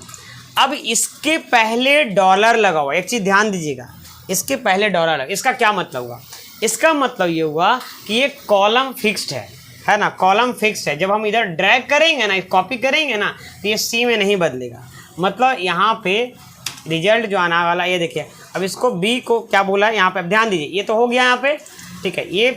अब इसके पहले डॉलर लगा हुआ, एक चीज़ ध्यान दीजिएगा, इसके पहले डॉलर लगा। इसका क्या मतलब हुआ? इसका मतलब ये हुआ कि ये कॉलम फिक्स्ड है ना, कॉलम फिक्स्ड है। जब हम इधर ड्रैग करेंगे ना, कॉपी करेंगे ना, तो ये सी में नहीं बदलेगा। मतलब यहाँ पे रिजल्ट जो आने वाला, ये देखिए। अब इसको बी को क्या बोला है यहाँ पे? अब ध्यान दीजिए, ये तो हो गया यहाँ पे, ठीक है। ये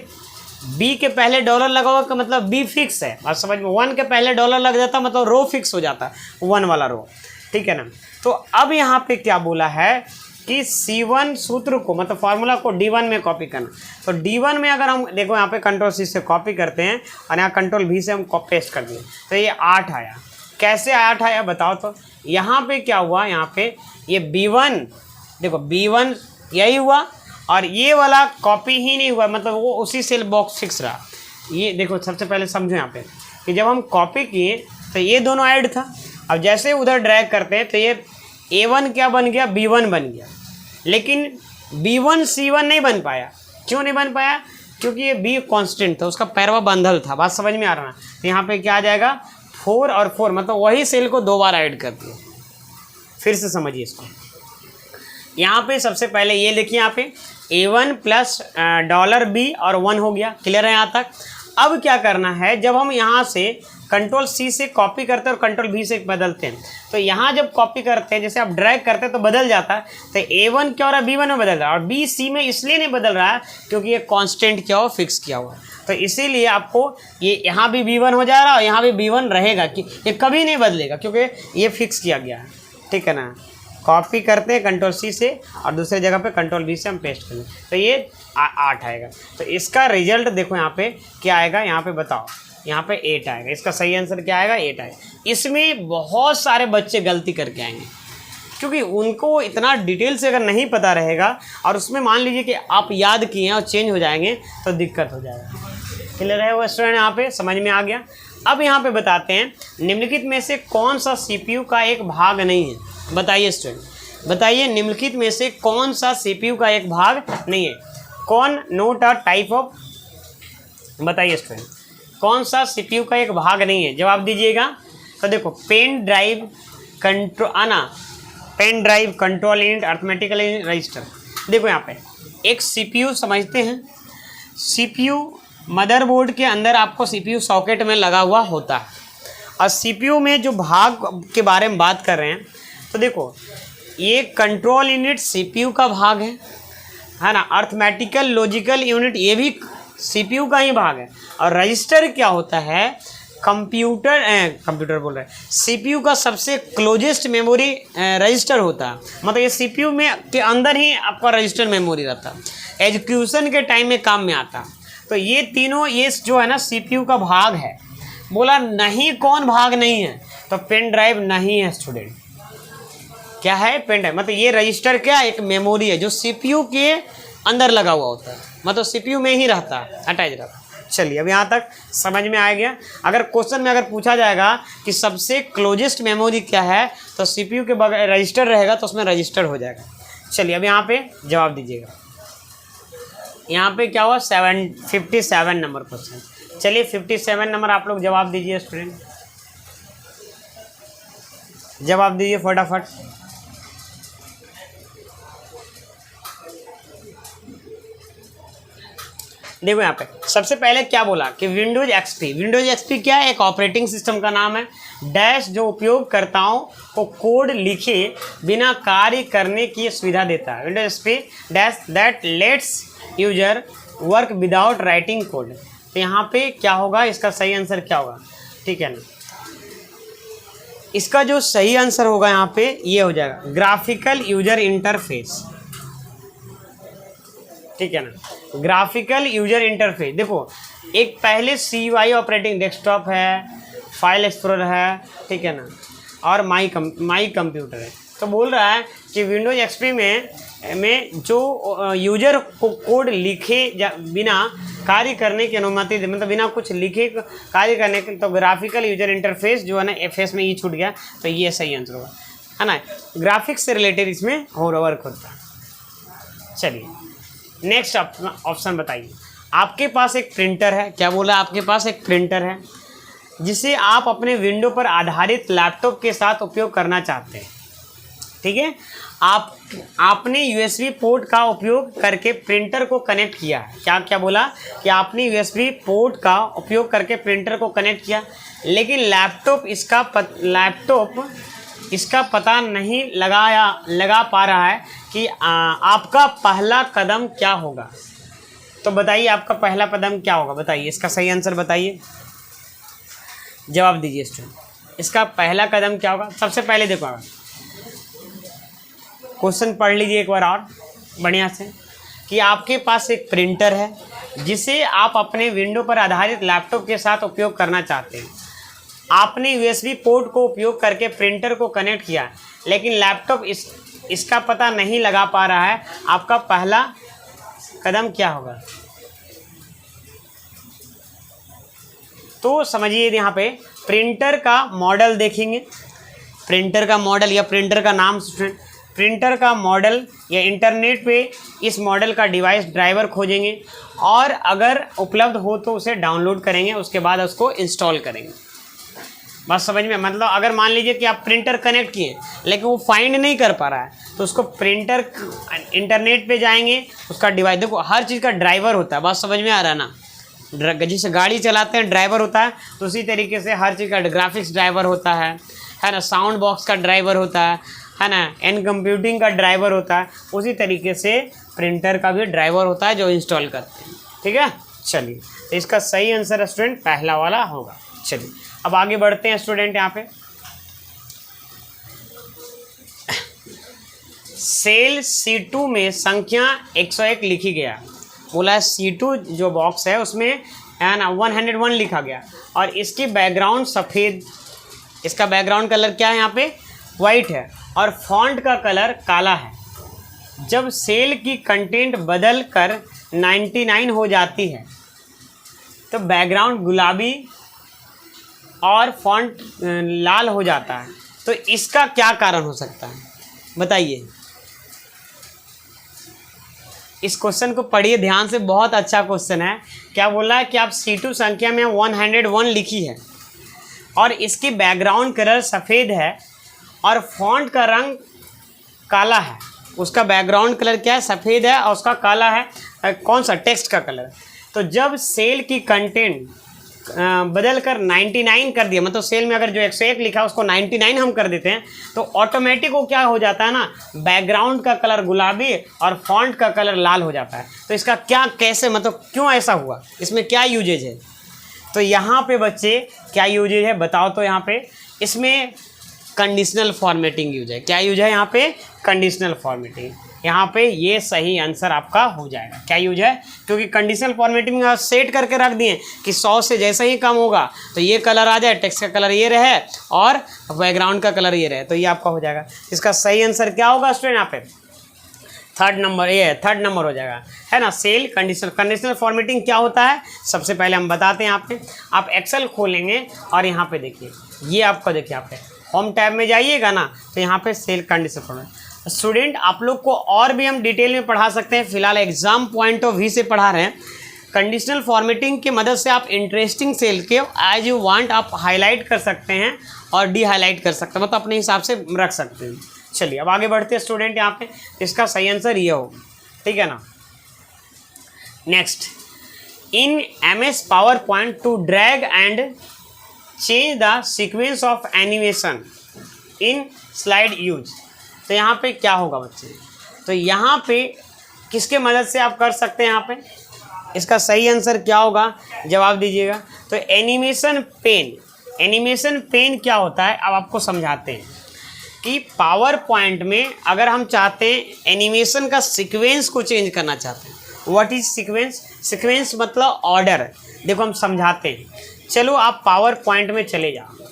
बी के पहले डॉलर लगा हुआ का मतलब बी फिक्स है। और समझ में 1 के पहले डॉलर लग जाता मतलब रो फिक्स हो जाता, 1 वाला रो, ठीक है ना। तो अब यहाँ पे क्या बोला है कि C1 सूत्र को मतलब फार्मूला को D1 में कॉपी करना। तो D1 में अगर हम देखो यहाँ पे Ctrl+C से कॉपी करते हैं और यहाँ Ctrl+V से हम पेस्ट कर दिए, तो ये 8 आया। कैसे 8 आया बताओ तो? यहाँ पे क्या हुआ? यहाँ पे ये B1, देखो B1 यही हुआ और ये वाला कॉपी ही नहीं हुआ, मतलब वो उसी सेल बॉक्स फिक्स रहा। ये देखो सबसे पहले समझो यहाँ पे कि जब हम कॉपी किए तो ये दोनों ऐड था। अब जैसे उधर ड्रैग करते हैं तो ये A1 क्या बन गया, B1 बन गया, लेकिन B1 C1 नहीं बन पाया। क्यों नहीं बन पाया? क्योंकि ये B कांस्टेंट था, उसका पैरवा बंधल था। बात समझ में आ रहा है? तो यहाँ पे क्या आ जाएगा 4 और 4, मतलब वही सेल को 2 बार ऐड कर दिया। फिर से समझिए इसको। यहाँ पे सबसे पहले ये लिखिए, यहाँ पे A1 प्लस $B और 1 हो गया। क्लियर है यहाँ तक? अब क्या करना है, जब हम यहाँ से कंट्रोल C से कॉपी करते हैं और कंट्रोल V से बदलते हैं, तो यहाँ जब कॉपी करते हैं, जैसे आप ड्रैग करते हैं तो बदल जाता है। तो A1 क्या हो रहा है, B1 में बदल रहा है, और B C में इसलिए नहीं बदल रहा है क्योंकि ये कांस्टेंट क्या हो, फिक्स किया हुआ है। तो इसीलिए आपको ये यहाँ भी B1 हो जा रहा है और यहाँ भी B1 रहेगा, कि ये कभी नहीं बदलेगा क्योंकि ये फिक्स किया गया है। ठीक है ना? कॉपी करते हैं कंट्रोल C से और दूसरे जगह पे कंट्रोल V से हम पेस्ट करेंगे, तो ये 8 आएगा। तो इसका रिजल्ट देखो यहाँ पे क्या आएगा, यहाँ पे बताओ, यहाँ पे 8 आएगा। इसका सही आंसर क्या आएगा, 8 आएगा। इसमें बहुत सारे बच्चे गलती करके आएंगे क्योंकि उनको इतना डिटेल से अगर नहीं पता रहेगा और उसमें मान लीजिए कि आप याद किए हैं और चेंज हो जाएंगे तो दिक्कत हो जाएगा। क्लियर है वो स्टूडेंट? यहाँ पे समझ में आ गया। अब यहाँ पे बताते हैं निम्नलिखित में से कौन सा CPU का एक भाग नहीं है। बताइए स्टूडेंट, बताइए निम्नलिखित में से कौन सा CPU का एक भाग नहीं है। कौन नोट अ टाइप ऑफ, बताइए स्टूडेंट कौन सा CPU का एक भाग नहीं है, जवाब दीजिएगा। तो देखो pen drive pen drive, control unit, arithmetical register. देखो यहाँ पे एक CPU समझते हैं, CPU मदरबोर्ड के अंदर आपको CPU सॉकेट में लगा हुआ होता है, और CPU में जो भाग के बारे में बात कर रहे हैं, तो देखो ये कंट्रोल यूनिट CPU का भाग है ना। अर्थमेटिकल लॉजिकल यूनिट ये भी CPU का ही भाग है। और रजिस्टर क्या होता है, कंप्यूटर बोल रहे हैं, CPU का सबसे क्लोजेस्ट मेमोरी रजिस्टर होता है। मतलब ये CPU में के अंदर ही आपका रजिस्टर मेमोरी रहता है, एग्जीक्यूशन के टाइम में काम में आता है। तो ये तीनों ये जो है ना CPU का भाग है। बोला नहीं कौन भाग नहीं है, तो पेन ड्राइव नहीं है स्टूडेंट। क्या है, पेन ड्राइव। मतलब ये रजिस्टर क्या, एक मेमोरी है जो CPU के अंदर लगा हुआ होता है, मतलब CPU में ही रहता है, अटैच रहता है। चलिए अब यहाँ तक समझ में आ गया। अगर क्वेश्चन में अगर पूछा जाएगा कि सबसे क्लोजेस्ट मेमोरी क्या है, तो CPU के बगैर रजिस्टर रहेगा तो उसमें रजिस्टर हो जाएगा। चलिए अब यहाँ पे जवाब दीजिएगा। यहाँ पे क्या हुआ, 57 नंबर क्वेश्चन। चलिए 57 नंबर आप लोग जवाब दीजिए स्टूडेंट, जवाब दीजिए फटाफट। देखो यहाँ पे सबसे पहले क्या बोला कि विंडोज एक्सपी क्या है, एक ऑपरेटिंग सिस्टम का नाम है, डैश जो उपयोगकर्ताओं को कोड लिखे बिना कार्य करने की सुविधा देता है। Windows XP dash that let's user work without writing code. तो यहाँ पे क्या होगा, इसका सही आंसर क्या होगा, ठीक है ना। इसका जो सही आंसर होगा यहाँ पे ये हो जाएगा ग्राफिकल यूजर इंटरफेस, ठीक है ना, ग्राफिकल यूजर इंटरफेस। देखो एक पहले CUI ऑपरेटिंग डेस्कटॉप है, फाइल एक्सप्लोरर है, ठीक है ना, और माई कंप्यूटर है। तो बोल रहा है कि विंडोज एक्सपी में जो यूजर को कोड लिखे बिना कार्य करने की अनुमति दे, मतलब बिना कुछ लिखे कार्य करने के, तो ग्राफिकल यूजर इंटरफेस जो है ना, FS में ये छूट गया, तो ये सही आंसर होगा, है ना। ग्राफिक्स से रिलेटेड इसमें वर्क होता है। चलिए नेक्स्ट ऑप्शन बताइए। आपके पास एक प्रिंटर है, क्या बोला, आपके पास एक प्रिंटर है जिसे आप अपने विंडो पर आधारित लैपटॉप के साथ उपयोग करना चाहते हैं, ठीक है। आपने USB पोर्ट का उपयोग करके प्रिंटर को कनेक्ट किया। क्या बोला कि आपने USB पोर्ट का उपयोग करके प्रिंटर को कनेक्ट किया, लेकिन लैपटॉप इसका पता नहीं लगा पा रहा है कि आपका पहला कदम क्या होगा। तो बताइए आपका पहला कदम क्या होगा, बताइए इसका सही आंसर बताइए, जवाब दीजिए स्टूडेंट। इसका पहला कदम क्या होगा। सबसे पहले देखो क्वेश्चन पढ़ लीजिए एक बार और बढ़िया से, कि आपके पास एक प्रिंटर है जिसे आप अपने विंडो पर आधारित लैपटॉप के साथ उपयोग करना चाहते हैं। आपने USB पोर्ट को उपयोग करके प्रिंटर को कनेक्ट किया, लेकिन लैपटॉप इसका पता नहीं लगा पा रहा है। आपका पहला कदम क्या होगा। तो समझिए यहाँ पे प्रिंटर का मॉडल देखेंगे, प्रिंटर का मॉडल या प्रिंटर का नाम, प्रिंटर का मॉडल या इंटरनेट पे इस मॉडल का डिवाइस ड्राइवर खोजेंगे और अगर उपलब्ध हो तो उसे डाउनलोड करेंगे, उसके बाद उसको इंस्टॉल करेंगे। बस समझ में, मतलब अगर मान लीजिए कि आप प्रिंटर कनेक्ट किए लेकिन वो फाइंड नहीं कर पा रहा है तो उसको प्रिंटर इंटरनेट पे जाएंगे, उसका डिवाइस, देखो हर चीज़ का ड्राइवर होता है, बस समझ में आ रहा है ना। जैसे गाड़ी चलाते हैं ड्राइवर होता है, तो उसी तरीके से हर चीज़ का ग्राफिक्स ड्राइवर होता है ना, साउंड बॉक्स का ड्राइवर होता है ना, एंड कंप्यूटिंग का ड्राइवर होता है, उसी तरीके से प्रिंटर का भी ड्राइवर होता है जो इंस्टॉल करते हैं। ठीक है, चलिए तो इसका सही आंसर स्टूडेंट पहला वाला होगा। चलिए अब आगे बढ़ते हैं स्टूडेंट। यहाँ पे सेल C2 में संख्या 101 लिखी गया, बोला है C2 जो बॉक्स है उसमें है ना 101 लिखा गया और इसकी बैकग्राउंड सफ़ेद, इसका बैकग्राउंड कलर क्या है यहाँ पे, वाइट है और फॉन्ट का कलर काला है। जब सेल की कंटेंट बदल कर 99 हो जाती है तो बैकग्राउंड गुलाबी और फॉन्ट लाल हो जाता है, तो इसका क्या कारण हो सकता है बताइए। इस क्वेश्चन को पढ़िए ध्यान से, बहुत अच्छा क्वेश्चन है। क्या बोला है कि आप C2 संख्या में 101 लिखी है और इसकी बैकग्राउंड कलर सफ़ेद है और फॉन्ट का रंग काला है। उसका बैकग्राउंड कलर क्या है, सफ़ेद है और उसका काला है, कौन सा, टेक्स्ट का कलर। तो जब सेल की कंटेंट बदल कर 99 कर दिया, मतलब सेल में अगर जो 101 लिखा उसको 99 हम कर देते हैं तो ऑटोमेटिक वो क्या हो जाता है ना, बैकग्राउंड का कलर गुलाबी और फॉन्ट का कलर लाल हो जाता है। तो इसका क्या, कैसे, मतलब क्यों ऐसा हुआ, इसमें क्या यूजेज है। तो यहाँ पे बच्चे क्या यूजेज है बताओ, तो यहाँ पे इसमें कंडीशनल फॉर्मेटिंग यूज है। क्या यूज है यहाँ पे, कंडीशनल फॉर्मेटिंग। यहाँ पे ये सही आंसर आपका हो जाएगा। क्या यूज है, क्योंकि कंडीशनल फॉर्मेटिंग में सेट करके रख दिए कि 100 से जैसा ही कम होगा तो ये कलर आ जाए, टेक्स्ट का कलर ये रहे और बैकग्राउंड का कलर ये रहे, तो ये आपका हो जाएगा। इसका सही आंसर क्या होगा स्टूडेंट, यहाँ पे थर्ड नंबर, ये थर्ड नंबर हो जाएगा, है ना। सेल कंडीशनल, कंडीशनल फॉर्मेटिंग क्या होता है सबसे पहले हम बताते हैं। यहाँ पे आप एक्सेल खोलेंगे और यहाँ पे देखिए, ये आपका देखिए यहाँ पे होम टैब में जाइएगा ना, तो यहाँ पे सेल कंडीशनल फॉर्मेटिंग। स्टूडेंट आप लोग को और भी हम डिटेल में पढ़ा सकते हैं, फिलहाल एग्जाम पॉइंट ऑफ व्यू से पढ़ा रहे हैं। कंडीशनल फॉर्मेटिंग की मदद से आप इंटरेस्टिंग सेल के एज यू वांट आप हाईलाइट कर सकते हैं और डी हाईलाइट कर सकते हैं, मतलब अपने हिसाब से रख सकते हैं। चलिए अब आगे बढ़ते हैं स्टूडेंट। यहाँ पे इसका सही आंसर ये होगा, ठीक है ना। Next, in MS PowerPoint to drag and change the sequence of animation in slide use. तो यहाँ पे क्या होगा बच्चे, तो यहाँ पे किसके मदद से आप कर सकते हैं, यहाँ पे इसका सही आंसर क्या होगा, जवाब दीजिएगा। तो एनिमेशन पेन, एनिमेशन पेन क्या होता है अब आपको समझाते हैं कि पावर पॉइंट में अगर हम चाहते हैं एनिमेशन का सीक्वेंस को चेंज करना चाहते हैं, व्हाट इज सीक्वेंस, सीक्वेंस मतलब ऑर्डर। देखो हम समझाते हैं, चलो आप पावर पॉइंट में चले जाओ,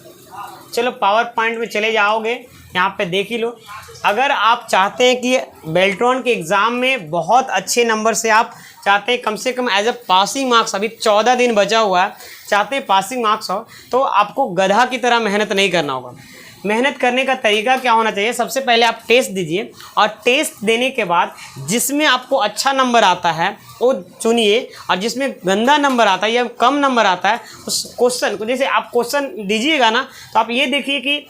चलो पावर पॉइंट में चले जाओगे, यहाँ पे देख ही लो। अगर आप चाहते हैं कि बेल्ट्रॉन के एग्ज़ाम में बहुत अच्छे नंबर से आप चाहते हैं कम से कम एज ए पासिंग मार्क्स, अभी 14 दिन बचा हुआ है, चाहते हैं पासिंग मार्क्स हो, तो आपको गधा की तरह मेहनत नहीं करना होगा। मेहनत करने का तरीका क्या होना चाहिए, सबसे पहले आप टेस्ट दीजिए और टेस्ट देने के बाद जिसमें आपको अच्छा नंबर आता है वो चुनिए और जिसमें गंदा नंबर आता है या कम नंबर आता है उस क्वेश्चन को, जैसे आप क्वेश्चन दीजिएगा ना तो आप ये देखिए कि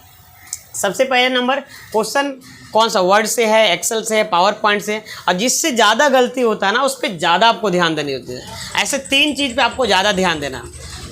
सबसे पहले नंबर क्वेश्चन कौन सा, वर्ड से है, एक्सेल से है, पावर पॉइंट से, और जिससे ज़्यादा गलती होता है ना उस पर ज़्यादा आपको ध्यान देनी होती है। ऐसे 3 चीज़ पे आपको ज़्यादा ध्यान देना,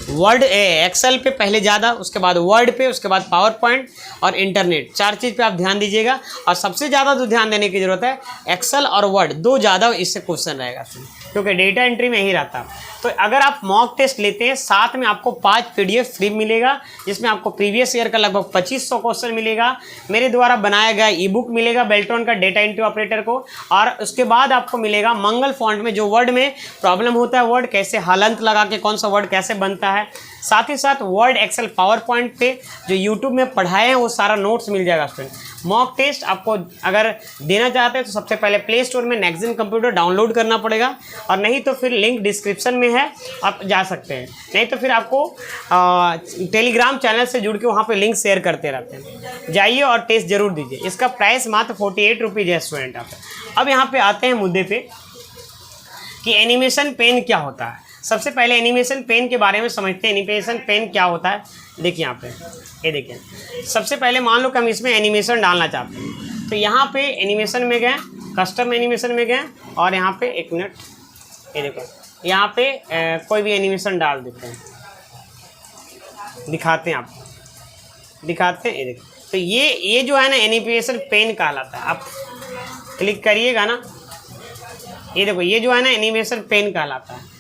वर्ड एक्सेल पे पहले ज़्यादा, उसके बाद वर्ड पे, उसके बाद पावर पॉइंट और इंटरनेट, 4 चीज़ पे आप ध्यान दीजिएगा। और सबसे ज़्यादा जो ध्यान देने की ज़रूरत है एक्सेल और वर्ड, 2 ज़्यादा इससे क्वेश्चन रहेगा क्योंकि डेटा एंट्री में ही रहता। तो अगर आप मॉक टेस्ट लेते हैं साथ में आपको 5 PDF फ्री मिलेगा, जिसमें आपको प्रीवियस ईयर का लगभग 2500 क्वेश्चन मिलेगा, मेरे द्वारा बनाया गया ई बुक मिलेगा बेल्ट्रॉन का डेटा एंट्री ऑपरेटर को, और उसके बाद आपको मिलेगा मंगल फॉन्ट में जो वर्ड में प्रॉब्लम होता है, वर्ड कैसे हलंत लगा के कौन सा वर्ड कैसे बनता है। साथ ही साथ वर्ड, एक्सेल, पावर पॉइंट पे जो यूट्यूब में पढ़ाए हैं वो सारा नोट्स मिल जाएगा स्टूडेंट। मॉक टेस्ट आपको अगर देना चाहते हैं तो सबसे पहले प्ले स्टोर में नेक्स्ट कंप्यूटर डाउनलोड करना पड़ेगा, और नहीं तो फिर लिंक डिस्क्रिप्शन में है, आप जा सकते हैं। नहीं तो फिर आपको टेलीग्राम चैनल से जुड़ के वहाँ पे लिंक शेयर करते रहते हैं, जाइए और टेस्ट जरूर दीजिए। इसका प्राइस मात्र 48 रुपीज़ है स्टूडेंट। आप अब यहाँ पे आते हैं मुद्दे पे कि एनिमेशन पेन क्या होता है। सबसे पहले एनिमेशन पेन के बारे में समझते हैं। एनिमेशन पेन क्या होता है, देखिए यहाँ पे, ये देखिए। सबसे पहले मान लो कि हम इसमें एनिमेशन डालना चाहते हैं, तो यहाँ पे एनिमेशन में गए, कस्टम एनिमेशन में गए, और यहाँ पे एक मिनट, ये देखो यहाँ पे कोई भी एनिमेशन डाल देते हैं, दिखाते हैं आपको, दिखाते हैं। ये देखो, तो ये जो है ना एनिमेशन पेन कहलाता है। आप क्लिक करिएगा ना, ये देखो ये जो है ना एनिमेशन पेन कहलाता है,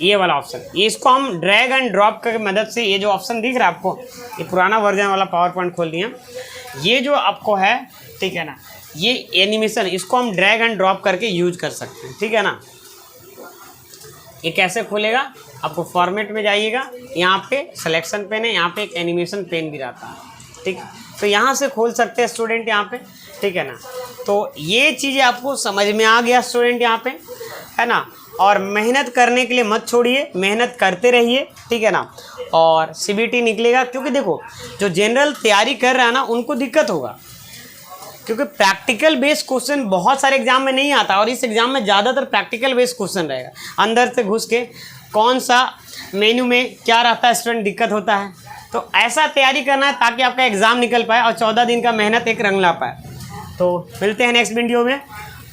ये वाला ऑप्शन। ये इसको हम ड्रैग एंड ड्रॉप की मदद से, ये जो ऑप्शन दिख रहा है आपको, ये पुराना वर्जन वाला पावर पॉइंट खोल दिया, ये जो आपको है, ठीक है ना, ये एनिमेशन, इसको हम ड्रैग एंड ड्रॉप करके यूज कर सकते हैं, ठीक है ना। ये कैसे खोलेगा, आपको फॉर्मेट में जाइएगा, यहाँ पे सिलेक्शन पेन है, यहाँ पे एक एनिमेशन पेन भी रहता है, ठीक। तो यहाँ से खोल सकते हैं स्टूडेंट यहाँ पे, ठीक है ना। तो ये चीज़ें आपको समझ में आ गया स्टूडेंट यहाँ पे, है ना। और मेहनत करने के लिए मत छोड़िए, मेहनत करते रहिए, ठीक है ना। और सीबीटी निकलेगा, क्योंकि देखो जो जनरल तैयारी कर रहा है ना उनको दिक्कत होगा, क्योंकि प्रैक्टिकल बेस्ड क्वेश्चन बहुत सारे एग्जाम में नहीं आता, और इस एग्जाम में ज़्यादातर प्रैक्टिकल बेस्ड क्वेश्चन रहेगा। अंदर से घुस के कौन सा मेन्यू में क्या रहता है स्टूडेंट, दिक्कत होता है। तो ऐसा तैयारी करना है ताकि आपका एग्ज़ाम निकल पाए और 14 दिन का मेहनत एक रंग ला पाए। तो मिलते हैं नेक्स्ट वीडियो में,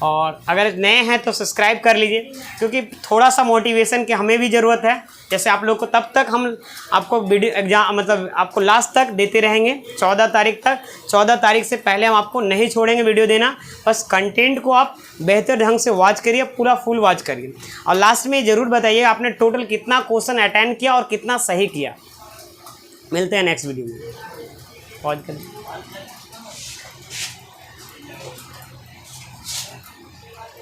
और अगर नए हैं तो सब्सक्राइब कर लीजिए, क्योंकि थोड़ा सा मोटिवेशन की हमें भी ज़रूरत है। जैसे आप लोग को तब तक हम आपको वीडियो एग्जाम मतलब आपको लास्ट तक देते रहेंगे, 14 तारीख तक। 14 तारीख से पहले हम आपको नहीं छोड़ेंगे वीडियो देना। बस कंटेंट को आप बेहतर ढंग से वॉच करिए, पूरा फुल वॉच करिए, और लास्ट में ज़रूर बताइए आपने टोटल कितना क्वेश्चन अटेंड किया और कितना सही किया। मिलते हैं नेक्स्ट वीडियो में, पॉज करिए।